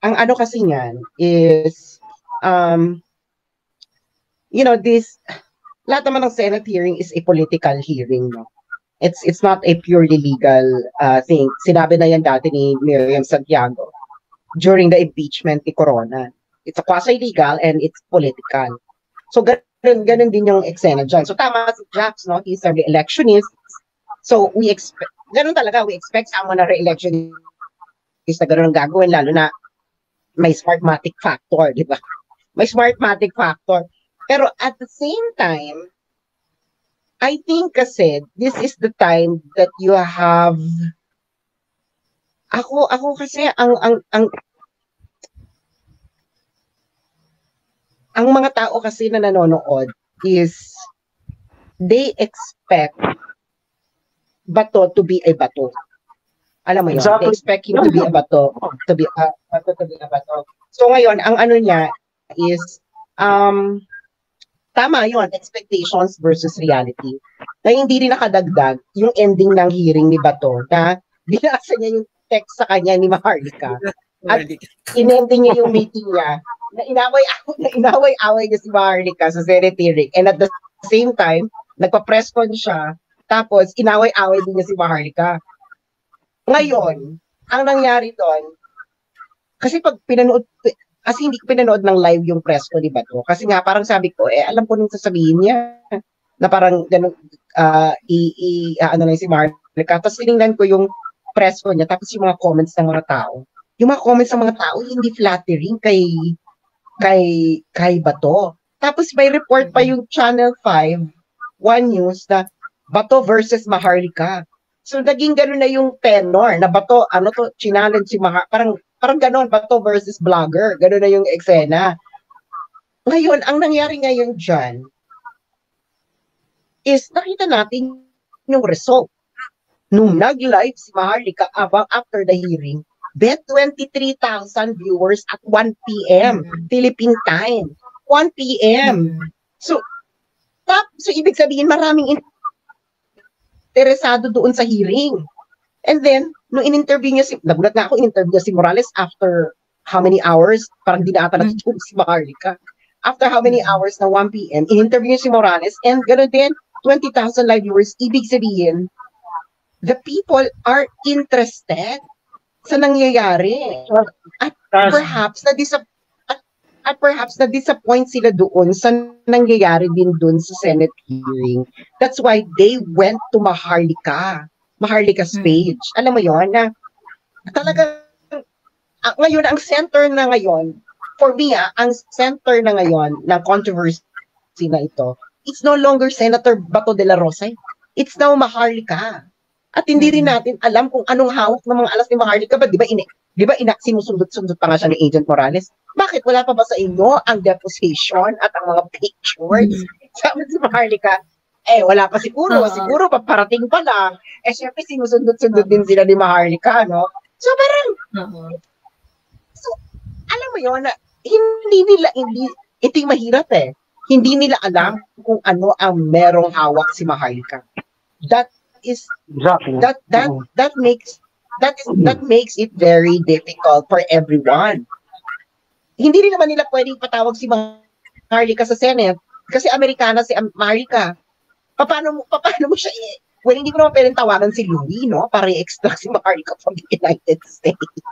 ang ano kasi niyan is, um, this, lahat naman ng Senate hearing is a political hearing, no? It's not a purely legal thing. Sinabi na yan dati ni Miriam Santiago during the impeachment ni Corona. It's a quasi-legal and it's political. So, ganun din yung eksena dyan. So, tama si Jax, no? He's a re-electionist. So, ganun talaga, we expect someone na re-electionist na ganun ang gagawin, lalo na may smartmatic factor, di ba? May smartmatic factor. Pero at the same time, I think kasi this is the time that you have, ako kasi ang mga tao kasi na nanonood is they expect Bato to be a Bato. Alam mo yun? Exactly. They expect him to be a Bato, to be a Bato. So ngayon, ang ano niya is, tama yun, expectations versus reality. Na hindi rin nakadagdag yung ending ng hearing ni Bato na binasa niya yung text sa kanya ni Maharlika. At in-ending niya yung meeting niya na inaway-away niya si Maharlika sa Senate hearing. And at the same time, nagpa-press con siya, tapos inaway-away din niya si Maharlika. Ngayon, ang nangyari doon, kasi pag pinanood, kasi hindi ko pinanood ng live yung press ko, di ba to? Kasi nga, parang sabi ko, alam ko nung sasabihin niya, na parang ganun, ano na si Maharlika. Tapos tinignan ko yung press ko niya, tapos yung mga comments ng mga tao. Yung mga comments ng mga tao, hindi flattering kay Bato. Tapos may report pa yung Channel 5, One News, na Bato versus Maharlika. So, naging gano'n na yung tenor, na Bato, challenge si Maharlika, parang gano'n, Bato versus vlogger. Gano'n na yung eksena. Ngayon, ang nangyari ngayon dyan is nakita natin yung result. Nung nag-live si Maharlika after the hearing, bet 23,000 viewers at 1 p.m. Philippine time. 1 p.m. So ibig sabihin maraming interesado doon sa hearing. And then, nung in-interview niya nagulat na ako, in-interview niya si Morales after how many hours, parang di na ata natutulog si Maharlika. After how many hours na 1 p.m., in-interview niya si Morales, and gano'n din, 20,000 live viewers, ibig sabihin, the people are interested sa nangyayari. At perhaps na-disappoint sila doon sa nangyayari din doon sa Senate hearing. That's why they went to Maharlika's page. Alam mo yon na talaga ngayon ang center na ngayon, for me ang center na ngayon ng controversy na ito, it's no longer Senator Bato de la Rosa. It's now Maharlika. At hindi rin natin alam kung anong hawak ng mga alas ni Maharlika. Di ba sinusundot-sundot pa nga siya ni Agent Morales? Bakit wala pa ba sa inyo ang deposition at ang mga pictures? Sabi si Maharlika, wala pa siguro paparating pa lang. Syempre sinusundot-sundot din sila ni Maharlika, no? So parang, so, alam mo yun, ito yung mahirap Hindi nila alam kung ano ang merong hawak si Maharlika. That makes it very difficult for everyone. Hindi rin naman nila pwedeng patawag si Maharlika sa Senate kasi Amerikana si Maharlika. Paano mo siya hindi ko naman pwedeng tawagan si Louie, no? Para i-extract si Maharlika from the United States.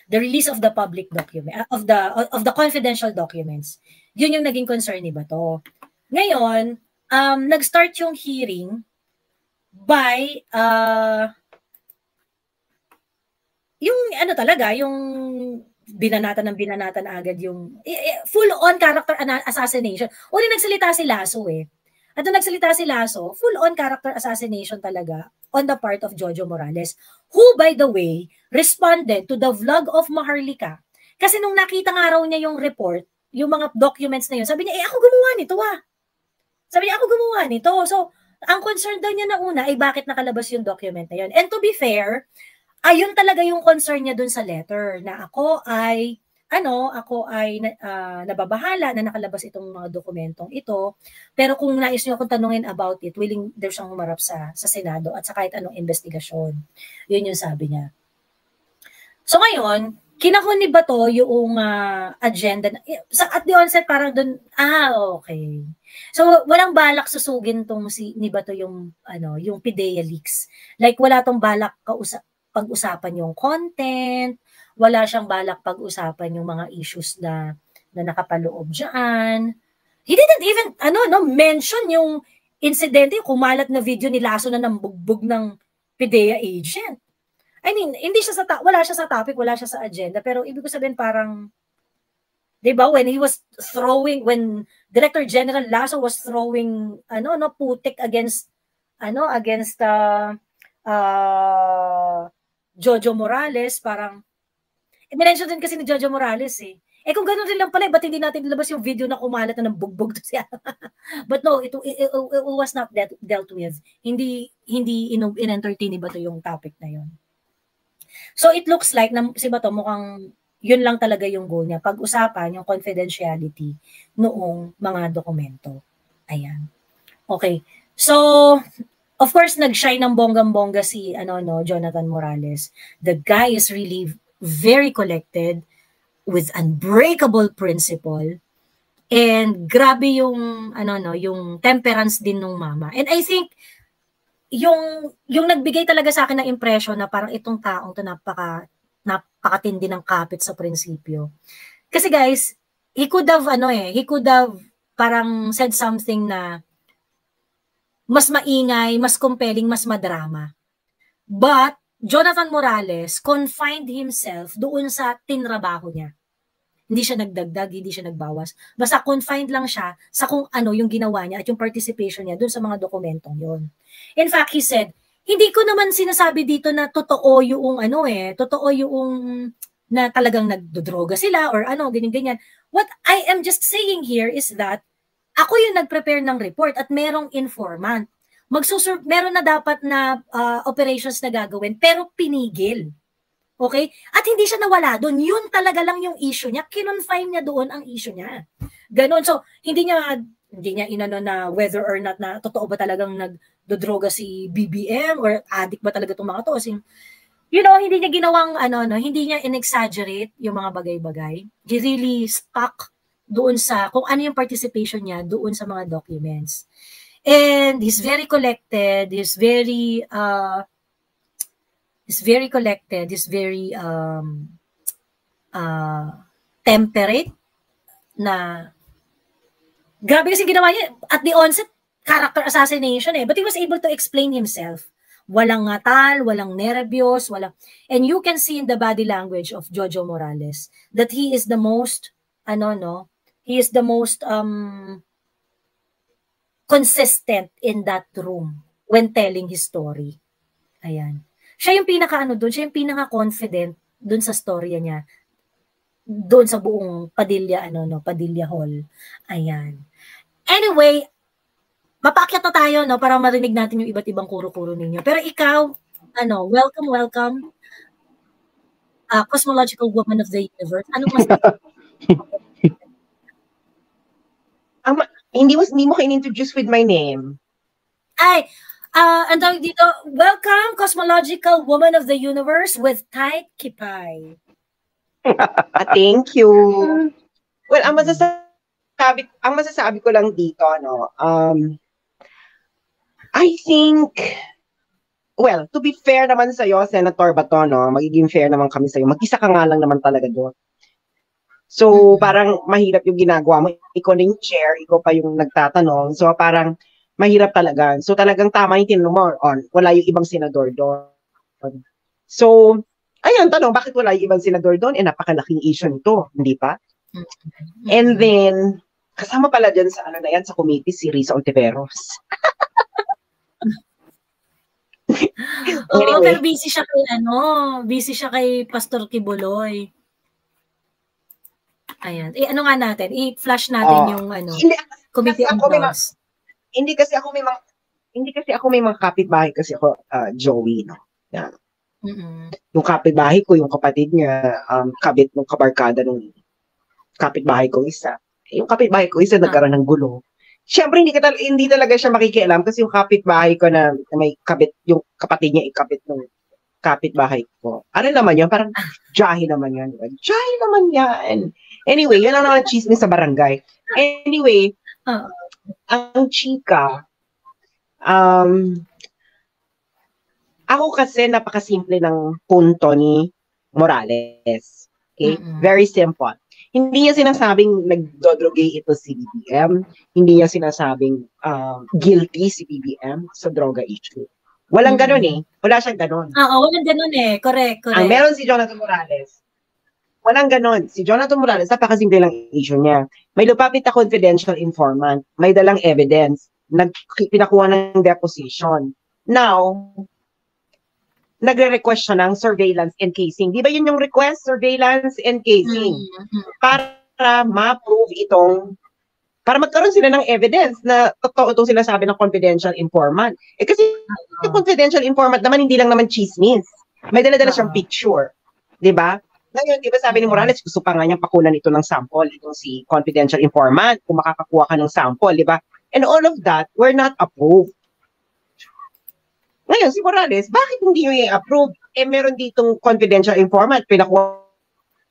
The release of the public document, of the confidential documents, yun yung naging concern ni Bato. Ngayon, nag-start yung hearing by yung yung binanatan agad yung full-on character assassination. Uli nagsalita si Lasso At nung nagsalita si Lasso, full-on character assassination talaga on the part of Jojo Morales, who, by the way, responded to the vlog of Maharlika. Kasi nung nakita nga raw niya yung report, yung mga documents na yun, sabi niya, ako gumawa nito Sabi niya, ako gumawa nito. So, ang concern daw niya na una ay bakit nakalabas yung document na yun. And to be fair, ayun talaga yung concern niya dun sa letter, na ako ay, ako ay nababahala na nakalabas itong mga dokumentong ito. Pero kung nais niyo akong tanungin about it, willing daw siyang humarap sa Senado at sa kahit anong investigasyon. Yun yung sabi niya. So ngayon, kinahon ni Bato yung agenda. At the onset, parang doon, okay. So walang balak susugin tong ni Bato yung PIDEA leaks. Like wala tong balak pag-usapan yung content, wala siyang balak pag-usapan yung mga issues na nakapaloob diyan. He didn't even mention yung insidente, yung kumalat na video ni Lasso na nambugbog ng PIDEA agent. I mean, hindi siya wala siya sa topic, wala siya sa agenda, pero ibig ko sabihin parang 'di ba, when Director General Lasso was throwing putik against Jojo Morales, parang i-mention din kasi ni Jojo Morales kung gano'n rin lang pala, ba't hindi natin nilabas yung video na kumalat na ng bugbog to siya? But no, it was not dealt with. Hindi in-entertain ni Bato yung topic na yun. So it looks like si Bato mukhang yun lang talaga yung goal niya, pag-usapan yung confidentiality noong mga dokumento. Ayan. Okay. So, of course, nag-shine ng bonggang-bongga si Jonathan Morales. The guy is really very collected with unbreakable principle. And grabe yung yung temperance din ng mama. And I think yung nagbigay talaga sa akin ng impression na parang itong taong to napakatindi ng kapit sa prinsipyo. Kasi guys, he could have parang said something na mas maingay, mas compelling, mas madrama. But Jonathan Morales confined himself doon sa tinrabaho niya. Hindi siya nagdagdag, hindi siya nagbawas. Basta confined lang siya sa kung ano yung ginawa niya at yung participation niya doon sa mga dokumentong yon. In fact, he said, hindi ko naman sinasabi dito na totoo yung totoo yung na talagang nagdodroga sila or ganyan-ganyan. What I am just saying here is that ako yung nag-prepare ng report at merong informant. Meron na dapat na operations na gagawin pero pinigil. Okay? At hindi siya nawala doon. Yun talaga lang yung issue niya. Kinonfine niya doon ang issue niya. Ganon. So, hindi niya inano na whether or not na totoo ba talagang nagdodroga si BBM or addict ba talaga itong mga to. Hindi niya ginawang hindi niya in-exaggerate yung mga bagay-bagay. He really stuck doon sa kung ano yung participation niya doon sa mga documents. And he's very collected, he's very collected, he's very temperate na grabe kasi ginawa niya at the onset, character assassination but he was able to explain himself. Walang ngatal, walang nervyos, and you can see in the body language of Jojo Morales that he is the most consistent in that room when telling his story. Ayan. Siya yung siya yung pinaka-confident doon sa storya niya. Doon sa buong Padilla Hall. Ayan. Anyway, mapaakyat na tayo para marinig natin yung iba't ibang kuro-kuro ninyo. Pero ikaw, welcome. Cosmological Woman of the Universe. Ano mas hindi mo in-introduce with my name. Ay, ang tawag dito, welcome Cosmological Woman of the Universe with Tight Kipay. Thank you. Well, ang masasabi ko lang dito, I think, well, to be fair naman sa'yo, Senator Bato, magiging fair naman kami sa'yo. Mag-isa ka nga lang naman talaga doon. So, parang mahirap yung ginagawa mo. Ikaw na yung chair, ikaw pa yung nagtatanong. So, parang mahirap talaga. So, talagang tama yung tinanong mo wala yung ibang senador doon. So, ayun, tanong, bakit wala yung ibang senador doon? Napakalaking issue nito, hindi pa? And then, kasama pala dyan sa sa committee, si Risa Ontiveros. Anyway. Pero busy siya kay Pastor Kibuloy. Ayan. Ano nga natin? I-flash natin yung Committee on Laws. Hindi kasi ako may mga kapitbahay kasi ako, Joey, Yeah. Yung kapitbahay ko, yung kapatid niya, kabit ng kabarkada nung kapitbahay ko isa. Yung kapitbahay ko isa nagkaroon ng gulo. Siyempre, hindi talaga siya makikialam kasi yung kapitbahay ko na may yung kapatid niya ikabit ng kapitbahay ko. Ano naman yun? Parang jahi naman yan. Diba? Jahi naman yan. Anyway, yun ang naman chismis sa barangay. Anyway, ang chika, ako kasi napakasimple ng punto ni Morales. Okay? Very simple. Hindi niya sinasabing nagdodrogay ito si BBM. Hindi niya sinasabing guilty si BBM sa droga issue. Walang ganun eh. Wala siyang ganun. Walang ganun eh. Correct. Ang meron si Jonathan Morales. Walang ganun. Si Jonathan Morales, napakasimple lang issue niya. May lupapit na confidential informant. May dalang evidence. Pinakuha ng deposition. Now, nagre-request siya ng surveillance and casing. Di ba yun yung request? Surveillance and casing. Para ma-prove para magkaroon sila ng evidence na totoo itong sinasabi ng confidential informant. Kasi yung confidential informant naman, hindi lang naman chismis. May dala-dala siyang picture. Di ba? Ngayon, di ba sabi ni Morales, gusto pa nga niyang pakunan ito ng sample, itong si confidential informant, kung makakakuha ka ng sample, di ba? And all of that were not approved. Ngayon, si Morales, bakit hindi nyo i-approve? Meron ditong confidential informant, pinakuha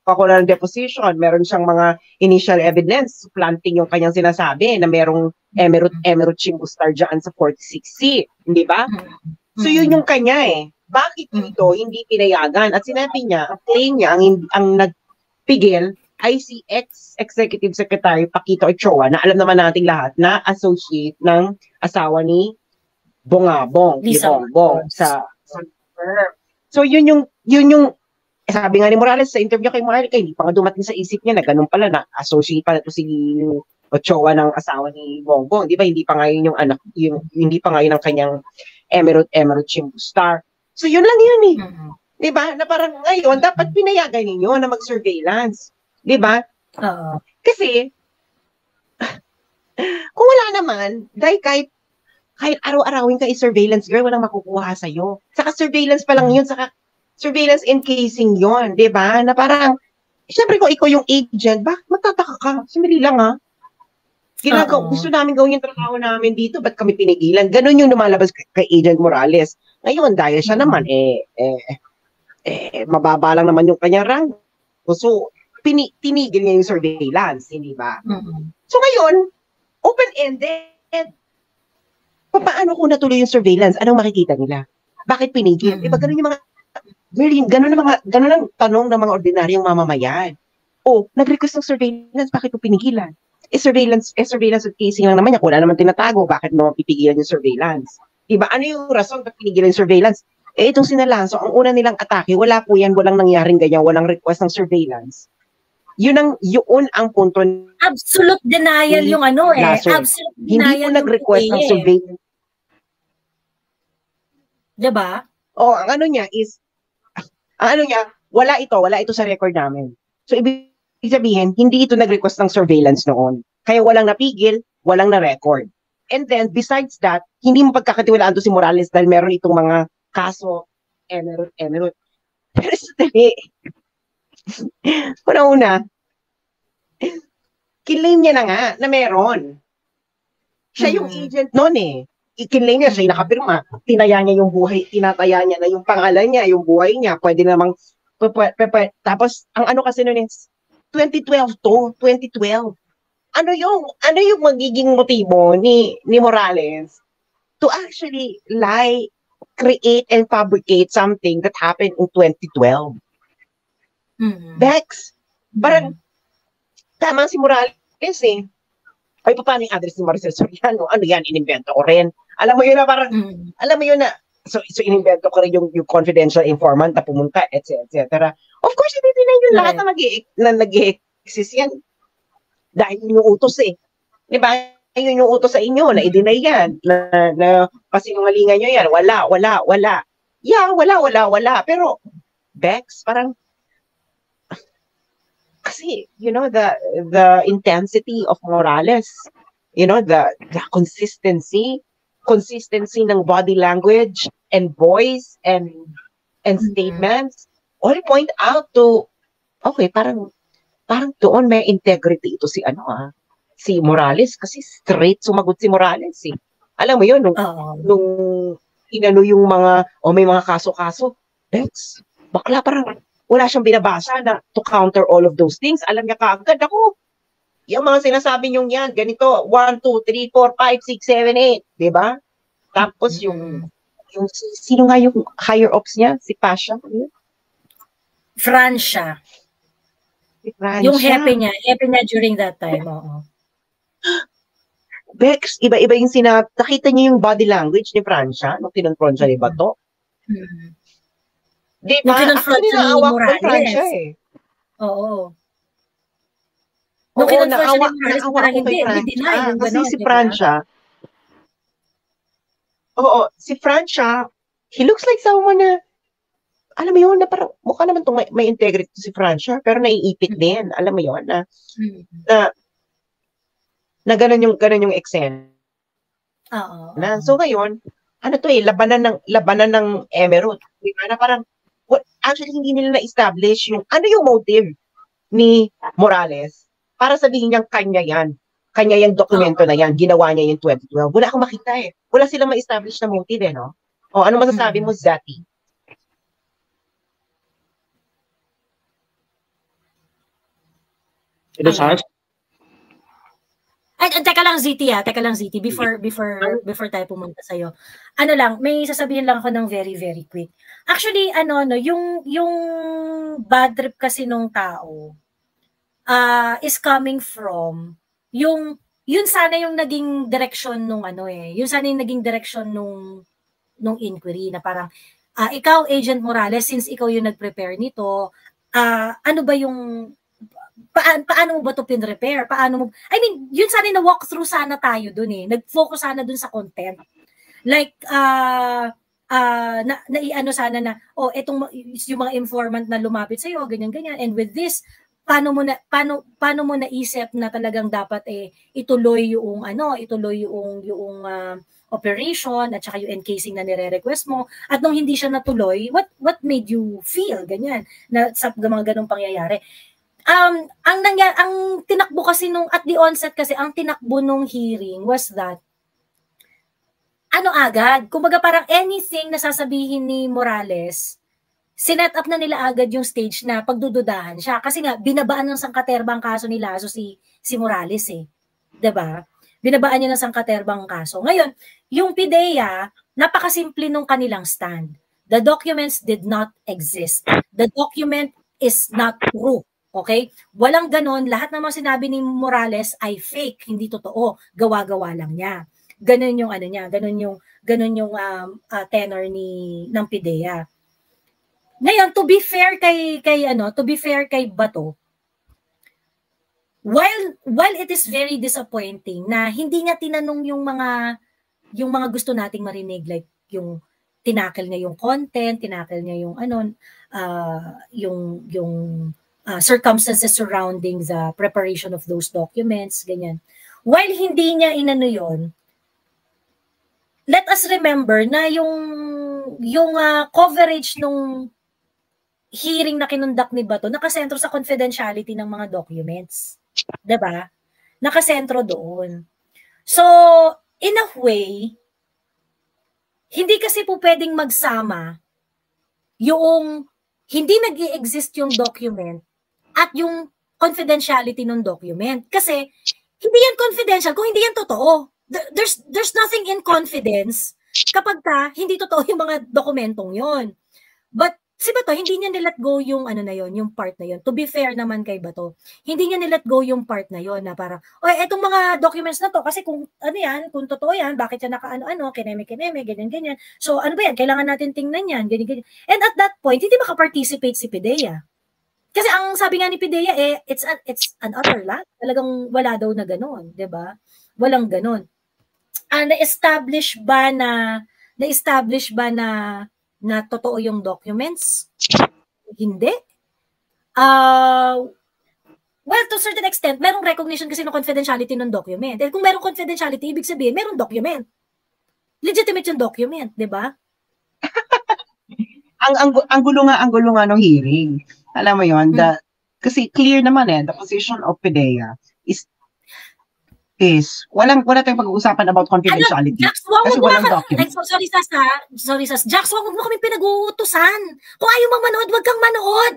ko na ng deposition, meron siyang mga initial evidence, planting yung kanyang sinasabi na merong emerald chimbustar dyan sa 46C, hindi ba? So yun yung kanya eh. Bakit ito hindi pinayagan? At sinabi niya, ang claim niya, ang nagpigil ay si ex-executive secretary Paquito Ochoa, na alam naman nating lahat na associate ng asawa ni Bongabong, ni Bongbong sa firm. So yun yung sabi nga ni Morales sa interview kay Marika, hindi pa nga dumating sa isip niya na ganun pala na associate pala to si Ochoa ng asawa ni Bongbong, di ba? Hindi pa nga yun yung anak, hindi pa nga yun ang kanyang emerald chimbustar. So yun lang yun eh. Di ba? Na parang ngayon dapat pinayagan ninyo na mag-surveillance. Di ba? Kasi kung wala naman, dahil kahit araw-arawin ka i-surveillance, girl, walang makukuha sa'yo. Saka surveillance pa lang yun, saka surveillance encasing yun, di ba? Na parang, syempre kung ikaw yung agent, bakit magtataka ka? Sumili lang ha. Gusto namin gawin yung trabaho namin dito, ba't kami pinigilan? Ganon yung lumalabas kay Agent Morales. Ngayon, dahil siya naman, mababa lang naman yung kanyang rank. So, tinigil niya yung surveillance, hindi ba? So ngayon, open-ended. Paano kung natuloy yung surveillance? Anong makikita nila? Bakit pinigil? Diba ganun yung mga ganun ang tanong ng mga ordinaryong mamamayan. Nag-request ng surveillance, bakit mo pinigilan? Surveillance at casing lang naman niya. Kung wala naman tinatago, bakit mo pipigilan yung surveillance? Diba? Ano yung rason bakit pinigilan yung surveillance? Itong sinalanso, ang una nilang atake, wala po yan, walang nangyaring ganyan, walang request ng surveillance. Yun ang punto. Absolute denial yung Absolute denial. Hindi po nag-request ng surveillance. Diba? Wala ito sa record namin. So, ibig sabihin, hindi ito nag-request ng surveillance noon. Kaya walang napigil, walang na-record. And then, besides that, hindi mo pagkakatiwalaan to si Morales dahil meron itong mga kaso, emerald. Pero sadali, una, kinlaim niya na nga na meron. Siya yung agent noon eh. Ikinlaim niya, siya yung nakapirma. Tinaya niya yung buhay, tinataya niya na yung pangalan niya, yung buhay niya. Pwede namang, tapos, ang ano kasi noon is, 2012. Ano yung magiging motibo ni Morales to actually lie, create, and fabricate something that happened in 2012? Bex, parang, tama si Morales eh. Ay, paano yung address ni Maricel Soriano? Ano yan? Inimbento ko rin. Alam mo yun na parang, so inimbento ko rin yung confidential informant na pumunta, etc. Of course, hindi din yung lahat na nag-exist yan. Dahil yun yung utos eh. Di ba? Yun yung utos sa inyo, na i-deny yan, na pasinungalingan nyo yan. Wala. Yeah, wala. Pero, Bex, parang, kasi, the intensity of Morales, the consistency ng body language and voice and statements, all point out to, okay, parang parang doon may integrity ito si si Morales kasi straight sumagot si Morales eh. Alam mo yun, nung inano yung mga, may mga kaso-kaso, Bex, bakla parang wala siyang binabasa na to counter all of those things. Alam niya kaagad ako, yung mga sinasabi niyong yan, ganito, 1, 2, 3, 4, 5, 6, 7, 8, di ba? Tapos yung sino nga yung higher ups niya? Si Pasha? Francia. Si Francia. Yung hepe niya during that time, oo. Bex, iba-iba yung nakita niyo yung body language ni Francia nung kinonfront siya ni Bato? Di ba? Nung kinonfront siya ni Morales. Francia eh. Oo. Nung kinonfront siya ni Morales, parang hindi deny yung kasi gano'n. Si Francia, si Francia, he looks like someone na, alam mo yun, na parang, mukha naman itong may integrity si Francia, pero naiipit din, alam mo yun, na ganun yung eksena. So ngayon, ano to labanan ng Emerald. Diba? Na parang, actually hindi nila na-establish yung, ano yung motive ni Morales para sabihin niyang kanya yung dokumento na yan, ginawa niya yung 2012. Wala akong makita eh. Wala silang ma-establish na motive eh, no? Ano masasabi mo, Zati? Teka lang, ZT, before tayo pumunta sa'yo. Ano lang, may sasabihin lang ako ng very, very quick. Actually, yung bad trip kasi nung tao is coming from yun sana yung naging direction nung yun sana yung naging direction nung inquiry na parang, ikaw, Agent Morales, since ikaw yung nag-prepare nito, ano ba yung paano mo ba ito pin-repair? Yun sana na walkthrough sana tayo dun eh. Nag-focus sana dun sa content. Like, sana na, etong yung mga informant na lumapit sa'yo, ganyan-ganyan. And with this, paano mo naisip na talagang dapat ituloy yung operation at saka yung encasing na nire-request mo. At nung hindi siya natuloy, what made you feel ganyan na sa mga ganung pangyayari? Ang tinakbo kasi at the onset kasi, ang tinakbo nung hearing was that, agad, kumbaga parang anything na sasabihin ni Morales, sinet up na nila agad yung stage na pagdududahan siya. Kasi nga, binabaan ng sangkaterbang kaso ni Lasso si Morales eh. Diba? Binabaan niya ng sangkaterbang kaso. Ngayon, yung PIDEA, napakasimple nung kanilang stand. The documents did not exist. The document is not true. Okay? Walang ganon. Lahat ng mga sinabi ni Morales ay fake, hindi totoo. Gawa-gawa lang niya. Ganon yung ganon yung tenor ng PIDEA. Ngayon, to be fair kay Bato, while it is very disappointing na hindi niya tinanong yung mga gusto nating marinig, like yung tinakil niya yung content, tinakil niya yung circumstances surrounding the preparation of those documents, ganyan. While hindi niya inano yon, let us remember na yung coverage nung hearing na kinundak ni Bato nakasentro sa confidentiality ng mga documents. 'Di ba? Nakasentro doon. So, in a way, hindi kasi po pwedeng magsama yung hindi nag-i-exist yung document at yung confidentiality ng document. Kasi, hindi yan confidential kung hindi yan totoo. There's nothing in confidence kapag hindi totoo yung mga dokumentong yon. But, si Bato, hindi niya nilet go yung yung part na yon. To be fair naman kay Bato, hindi niya nilet go yung part na yon na parang, etong mga documents na to, kasi kung kung totoo yan, bakit yan kineme, ganyan. So, ano ba yan? Kailangan natin tingnan yan, ganyan. And at that point, hindi makaparticipate si PIDEA. Kasi ang sabi nga ni PIDEA, it's an utter lie. Talagang wala daw na gano'n, 'di ba? Walang gano'n. Na-establish ba na totoo yung documents? Hindi. Well, to a certain extent, merong recognition kasi ng confidentiality ng document. Eh, kung merong confidentiality, ibig sabihin, merong document. Legitimate yung document, 'di ba? ang gulo nga ng hearing. Alam mo yon, Kasi clear naman the position of PDEA is wala tayong pag-uusapan about confidentiality. Jax, wag kasi mo walang ka, document. sorry Sas, Jax, wag mo kami pinag-uutusan. Kung ayaw mong manood, wag kang manood.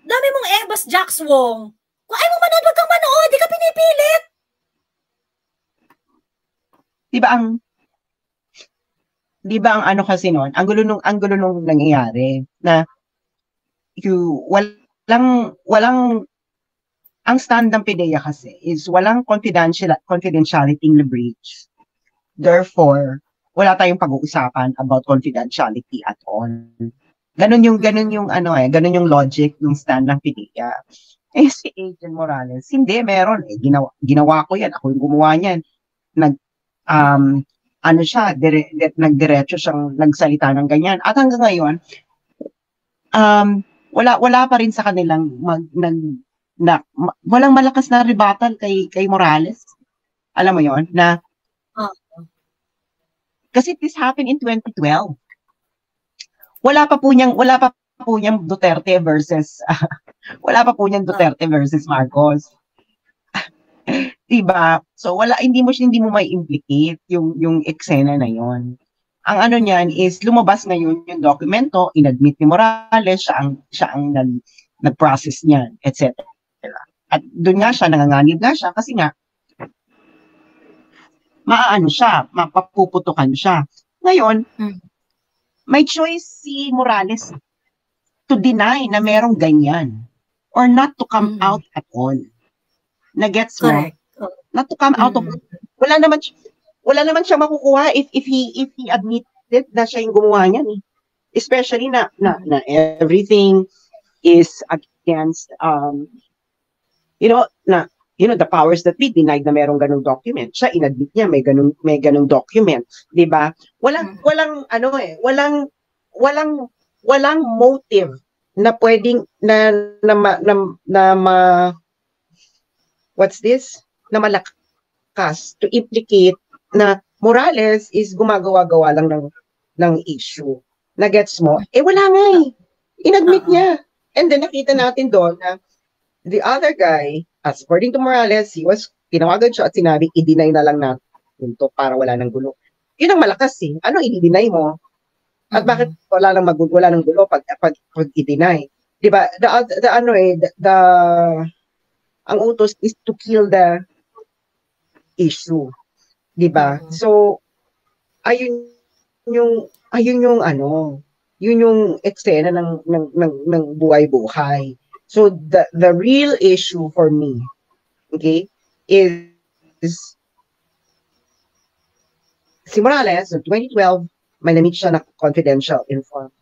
Dami mong ebas, Jax Wong. Kung ayaw mong manood, wag kang manood. Di ka pinipilit. Di ba ang ano kasi noon, ang gulo nung nangyayari na walang ang stand ng PDEA kasi is walang confidentiality in the breach. Therefore, wala tayong pag-uusapan about confidentiality at all. Ganun yung logic ng stand ng PDEA. Si Agent Morales, hindi, meron. Ginawa ko yan. Ako yung gumawa niyan. Nagdiretso siyang nagsalita ng ganyan. At hanggang ngayon, wala pa rin sa kanilang walang malakas na rebuttal kay Morales. Alam mo yon na kasi this happened in 2012. Wala pa po niyang Duterte versus Duterte versus Marcos. Diba? So hindi mo may implicate yung eksena na yon. Ang ano niyan is lumabas ngayon yung dokumento, inadmit ni Morales, siya ang nag-process niyan, etc. At doon nga siya, nanganganib nga siya kasi nga mapapuputukan siya. Ngayon, may choice si Morales to deny na merong ganyan or not to come out at all. Na-gets mo? Correct. Not to come out of wala naman siya makukuha if he admitted na siya yung gumawa niyan. Especially na everything is against the powers that be denied na merong ganung document. Siya inadmit niya may ganung document, 'di ba? Walang motive na pwedeng na malakas to implicate na Morales is gumagawa-gawa lang ng issue. Na gets mo? Wala nga Inadmit niya. And then nakita natin doon na the other guy, according to Morales, tinawagan siya at sinabi, i-deny na lang natin to para wala ng gulo. Yun ang malakas Ano i-deny mo? At bakit wala nang gulo pag i-deny? Diba? Ang utos is to kill the issue. Diba? So, ayun yung eksena ng buhay-buhay. So the real issue for me, okay, is si Morales in 2012, may na-meet siya na confidential informant.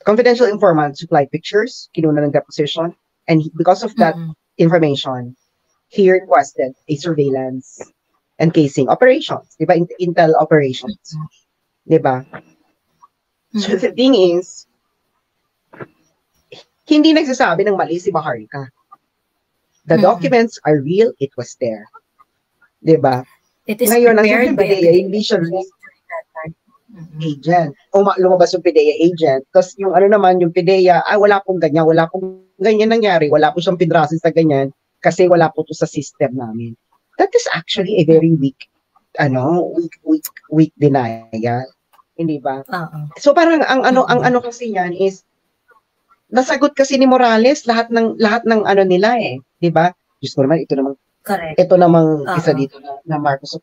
Confidential informant supplied pictures, kinuna ng deposition, and because of that information, he requested a surveillance and casing operations, di ba? Intel operations, di ba? So the thing is, hindi nagsasabi ng mali si Maharlika. The documents are real, it was there. Diba? It is ngayon, prepared by hindi siya agent. Lumabas yung PDEA agent. Tapos yung yung PDEA, wala pong ganyan nangyari. Wala po siyang pinrasis na ganyan kasi wala po to sa system namin. That is actually a very weak denial. Hindi ba? So parang ang kasi niyan is nasagot kasi ni Morales lahat ng nila 'di ba? Diyos ko naman, correct. Ito namang isa dito na Marcos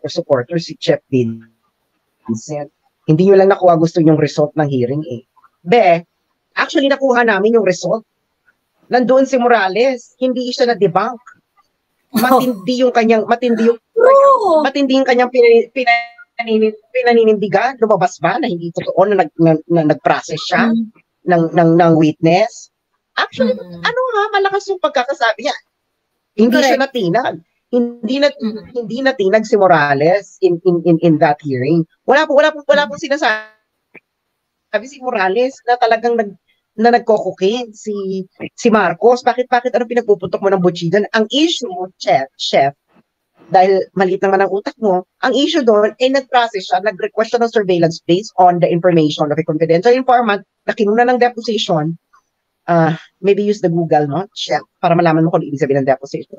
supporter si Chef Vincent. Hindi nyo lang nakuha gusto yung result ng hearing actually nakuha namin yung result. Nandoon si Morales, hindi siya na-debunk. Matindi yung kanyang pinaninindigan. Lumabas ba na hindi totoo na nag-process siya ng witness? Actually, malakas yung pagkakasabi niya. Hindi siya natinag. Hindi natinag si Morales in that hearing. Wala po sinasabi si Morales na talagang nagko-cocaine si Marcos. Bakit pinagpuputok mo ng buchidan? Ang issue mo, chef, dahil maliit naman ang utak mo, ang issue doon ay nag-process siya, nag-request siya ng surveillance based on the information of a confidential informant na kinuna ng deposition maybe use the Google, no? Chef, para malaman mo kung ibig sabihin ng deposition.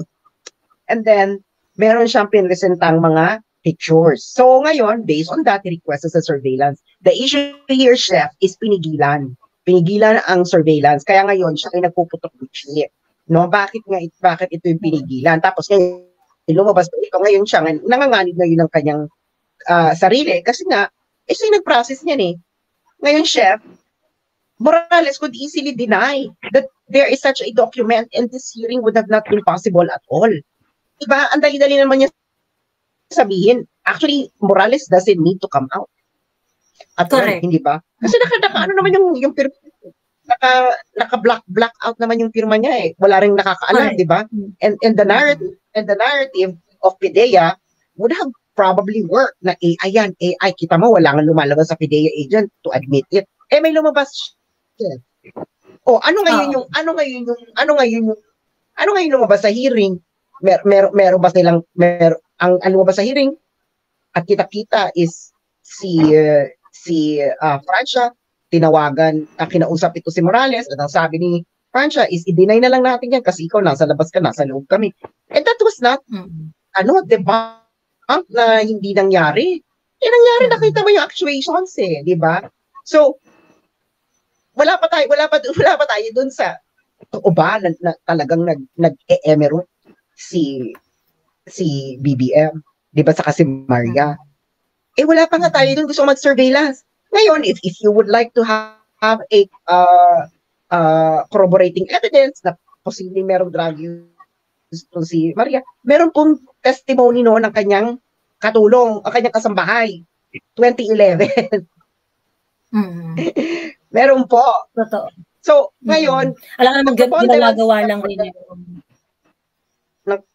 And then, meron siyang pinresentang mga pictures. So, ngayon, based on that, request sa surveillance. The issue here, Chef, is pinigilan. Pinigilan ang surveillance. Kaya ngayon, siya ay nagpuputok ng chip. No? Bakit ito yung pinigilan? Tapos ngayon, lumabas ito. Ngayon siya, nanganganib ngayon ng kanyang sarili. Kasi nga, siya yung nag-process niyan eh. Ngayon, Chef, Morales could easily deny that there is such a document and this hearing would have not been possible at all. Diba? Ang dali-dali naman niya sabihin. Actually, Morales doesn't need to come out. At all, hindi ba? Kasi ano naman yung naka-black out naman yung firma niya eh. Wala ring nakakaalam, di ba? And the narrative of PIDEA would have probably worked na AI yan. AI, kita mo, wala nga lumalabas sa PIDEA agent to admit it. May lumabas. Ano ngayon lumabas sa hearing? Meron ba silang ang lumabas sa hearing at kita-kita is si Francia tinawagan, kinausap ito si Morales at ang sabi ni Francia is i-deny na lang natin yan kasi ikaw nasa labas ka, nasa loob kami. And that was not debunk na hindi nangyari. Nangyari, nakita mo yung actuations eh, di ba? So, wala pa tayo dun sa totoo ba na talagang nag-emerald si BBM, di ba, saka si Maria. Wala pa nga tayo dun gusto mag-surveillance. Ngayon, if you would like to have a corroborating evidence na posibleng merong drug use si Maria, meron pong testimony no ng kanyang katulong, ang kanyang kasambahay, 2011. Meron po. Totoo. So, ngayon, alam naman, ginagawa lang rin yun.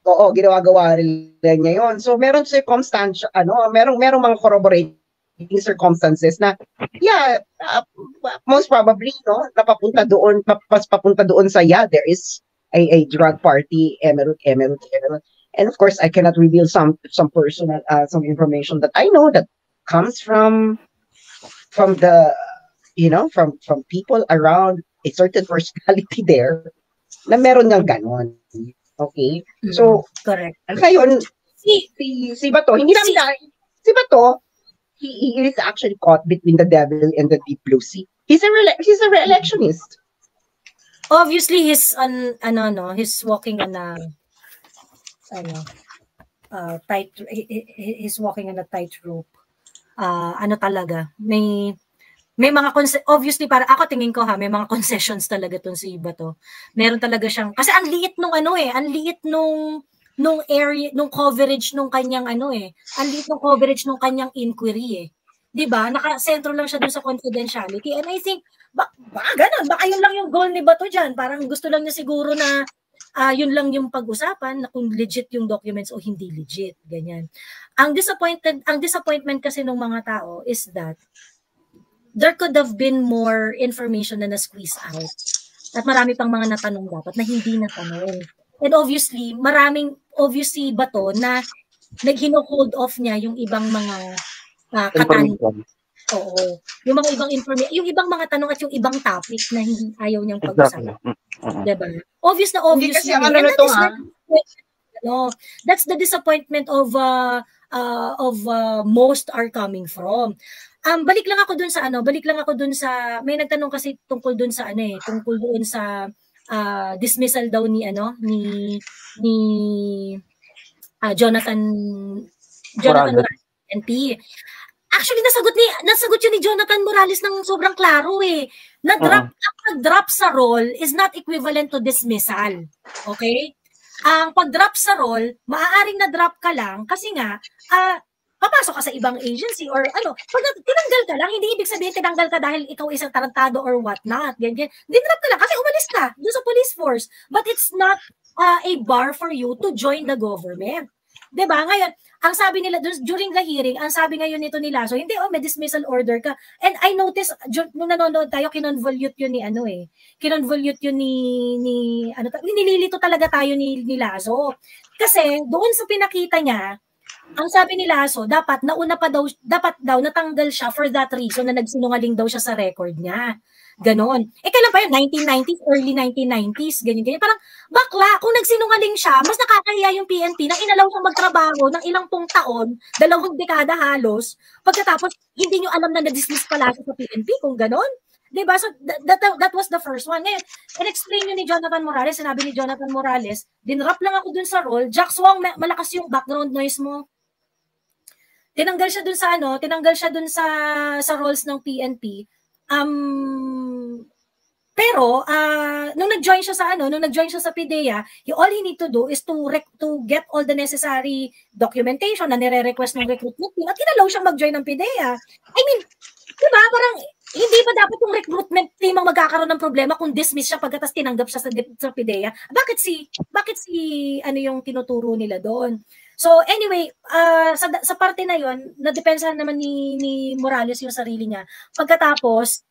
Oo, ginagawa rin niya yun. So, meron circumstance, merong mga corroborating circumstances na, most probably, no, papunta doon sa, there is a drug party, emerald. And of course, I cannot reveal some personal, some information that I know that comes from the, from people around a certain personality there na meron ng ganon. Okay? So, correct. Ngayon, si Bato, si Bato, he is actually caught between the devil and the deep blue sea. He's a re-electionist. Obviously, he's walking on a he's walking on a tightrope. Talaga, may mga obviously para ako tingin ko may mga concessions talaga tong si Bato. Meron talaga siyang kasi ang liit nung area, nung coverage nung kanyang ang liit nung coverage nung kanyang inquiry 'Di ba? Naka-sentro lang siya dun sa confidentiality and I think baka ganun, baka yun lang yung goal ni Bato diyan. Parang gusto lang niya siguro na yun lang yung pag-usapan na kung legit yung documents o hindi legit, ganyan. Ang disappointment kasi ng mga tao is that there could have been more information na na-squeeze out. At marami pang mga natanong dapat na hindi natanong. And obviously, Bato na nag-hold off niya yung ibang mga katanungan. Oo. Yung mga ibang information, yung ibang mga tanong at yung ibang topic na hindi ayaw niyang pag-usapan. Diba? Obvious na. That's the disappointment of most are coming from. Balik lang ako dun sa may nagtanong kasi tungkol dun sa dismissal daw ni Jonathan NP. Actually nasagot yun ni Jonathan Morales ng sobrang klaro eh. Nag-drop sa role is not equivalent to dismissal. Okay? Ang pag-drop sa role, maaaring na-drop ka lang kasi nga papasok ka sa ibang agency or pag tinanggal ka lang, hindi ibig sabihin tinanggal ka dahil ikaw isang tarantado or whatnot. Ganyan. Dinrap ka lang kasi umalis ka doon sa police force. But it's not a bar for you to join the government. Diba? Ngayon, ang sabi nila during the hearing, ang sabi ngayon nito nila, so hindi, may dismissal order ka. And I noticed, nung nanonood tayo, kinonvolute yun ni kinonvolute yun nililito talaga tayo ni Lazo. Kasi doon sa pinakita niya, ang sabi ni Lasso, dapat natanggal siya for that reason na nagsinungaling daw siya sa record niya. Ganon. Kailan pa yun? 1990s, early 1990s, ganyan. Parang, bakla, kung nagsinungaling siya, mas nakakahiya yung PNP nang inalaw siyang magtrabaho ng ilang pong taon, 2 dekada halos, pagkatapos, hindi nyo alam na na-dismiss pala siya sa PNP, kung ganon. Diba? So, that was the first one. Ngayon, in-explain nyo ni Jonathan Morales, sinabi ni Jonathan Morales, dinrap lang ako dun sa role, Jack Swang, malakas yung background noise mo. Tinanggal siya dun sa roles ng PNP. Pero nung nag-join siya sa PIDEA, all he need to do is to get all the necessary documentation na nire-request ng recruitment team at kinalaw siyang mag-join ng PIDEA. I mean, diba, parang hindi ba dapat yung recruitment team ang magkakaroon ng problema kung dismiss siya pagkatapos tinanggap siya sa PIDEA? Bakit si ano yung tinuturo nila doon? So anyway, sa parte na yon, nadepensahan naman ni Morales yung sarili niya. Pagkatapos,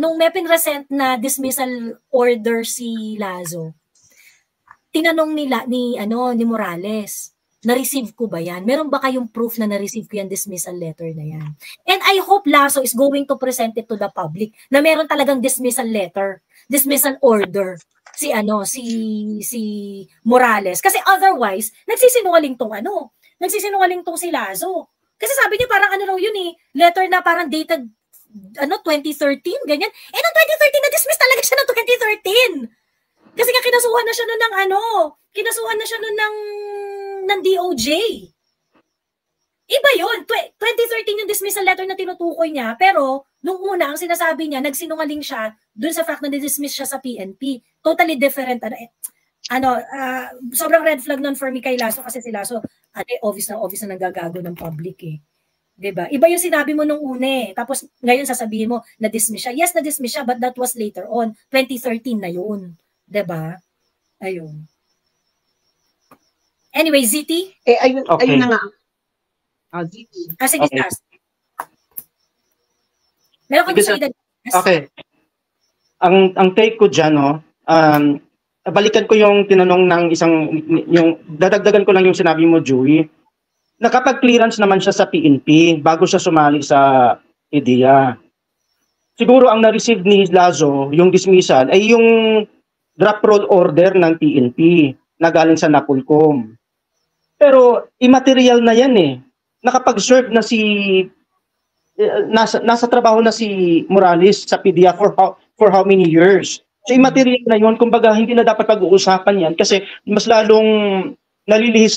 nung may pinresent na dismissal order si Lazo, tinanong ni Morales, na-receive ko ba yan? Meron ba kayong proof na na-receive ko yung dismissal letter na yan? And I hope Lazo is going to present it to the public na meron talagang dismissal letter, dismissal order si Morales. Kasi otherwise, nagsisinungaling tong si Lazo. Kasi sabi niya parang raw yun letter na parang dated 2013, ganyan. Noong 2013, na-dismiss talaga siya ng 2013. Kasi nga kinasuhan na siya nun ng DOJ. Iba yun. 2013 yung dismissal letter na tinutukoy niya, pero nung una, ang sinasabi niya, nagsinungaling siya dun sa fact na dismiss siya sa PNP. Totally different. Sobrang red flag nun for me kay Lasso kasi si Lasso, obvious na nanggagago ng public Diba? Iba yung sinabi mo nung una Tapos ngayon sasabihin mo, na-dismiss siya. Yes, na-dismiss siya, but that was later on. 2013 na yun. Diba? Ayun. Anyway, ZT? Ayun na nga. ZT. Sige, okay. Meron ko sa Okay. Ang take ko dyan, balikan ko yung tinanong ng dadagdagan ko lang yung sinabi mo, Joey. Nakapag-clearance naman siya sa PNP bago siya sumali sa IDEA. Siguro ang na-receive ni Lazo, yung dismissal, ay yung draft roll order ng PNP na galing sa NAPOLCOM. Pero immaterial na yan Nakapag-serve na nasa trabaho na si Morales sa PIDEA for how many years. So immaterial na yun, kumbaga hindi na dapat pag-uusapan yan kasi mas lalong nalilihis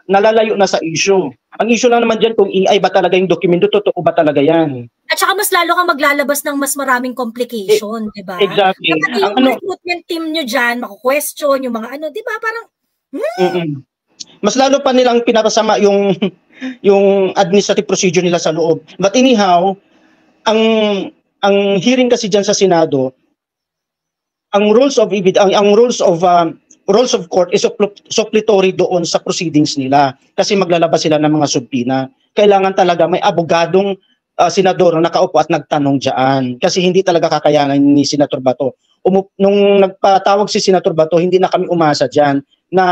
nalalayo na sa issue. Ang issue lang naman dyan kung AI ba talaga yung dokumento, totoo ba talaga yan. At saka mas lalo kang maglalabas ng mas maraming complication, di ba? Exactly. Yung recruitment team nyo dyan, mako-question, yung mga di ba? Parang, mas lalo pa nilang pinapasama yung administrative procedure nila sa loob. But anyhow, ang hearing kasi dyan sa Senado, ang rules of court is suppletory doon sa proceedings nila kasi maglalabas sila ng mga subpoena. Kailangan talaga may abogadong senador na nakaupo at nagtanong diyan kasi hindi talaga kakayanan ni Senator Bato. Nung nagpatawag si Senator Bato, hindi na kami umasa diyan na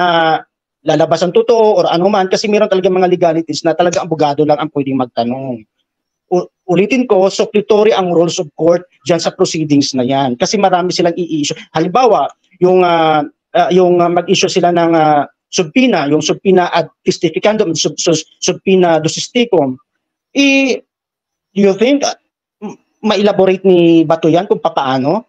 lalabas ang totoo or anuman kasi meron talaga mga legalities na talaga abogado lang ang pwedeng magtanong. Ulitin ko, suppletory ang rules of court diyan sa proceedings na yan kasi marami silang i-issue. Halimbawa, yung mag-issue sila ng subpoena, yung subpoena ad testificandum, subpoena dosisticum, do you think ma-elaborate ni Bato yan kung paano?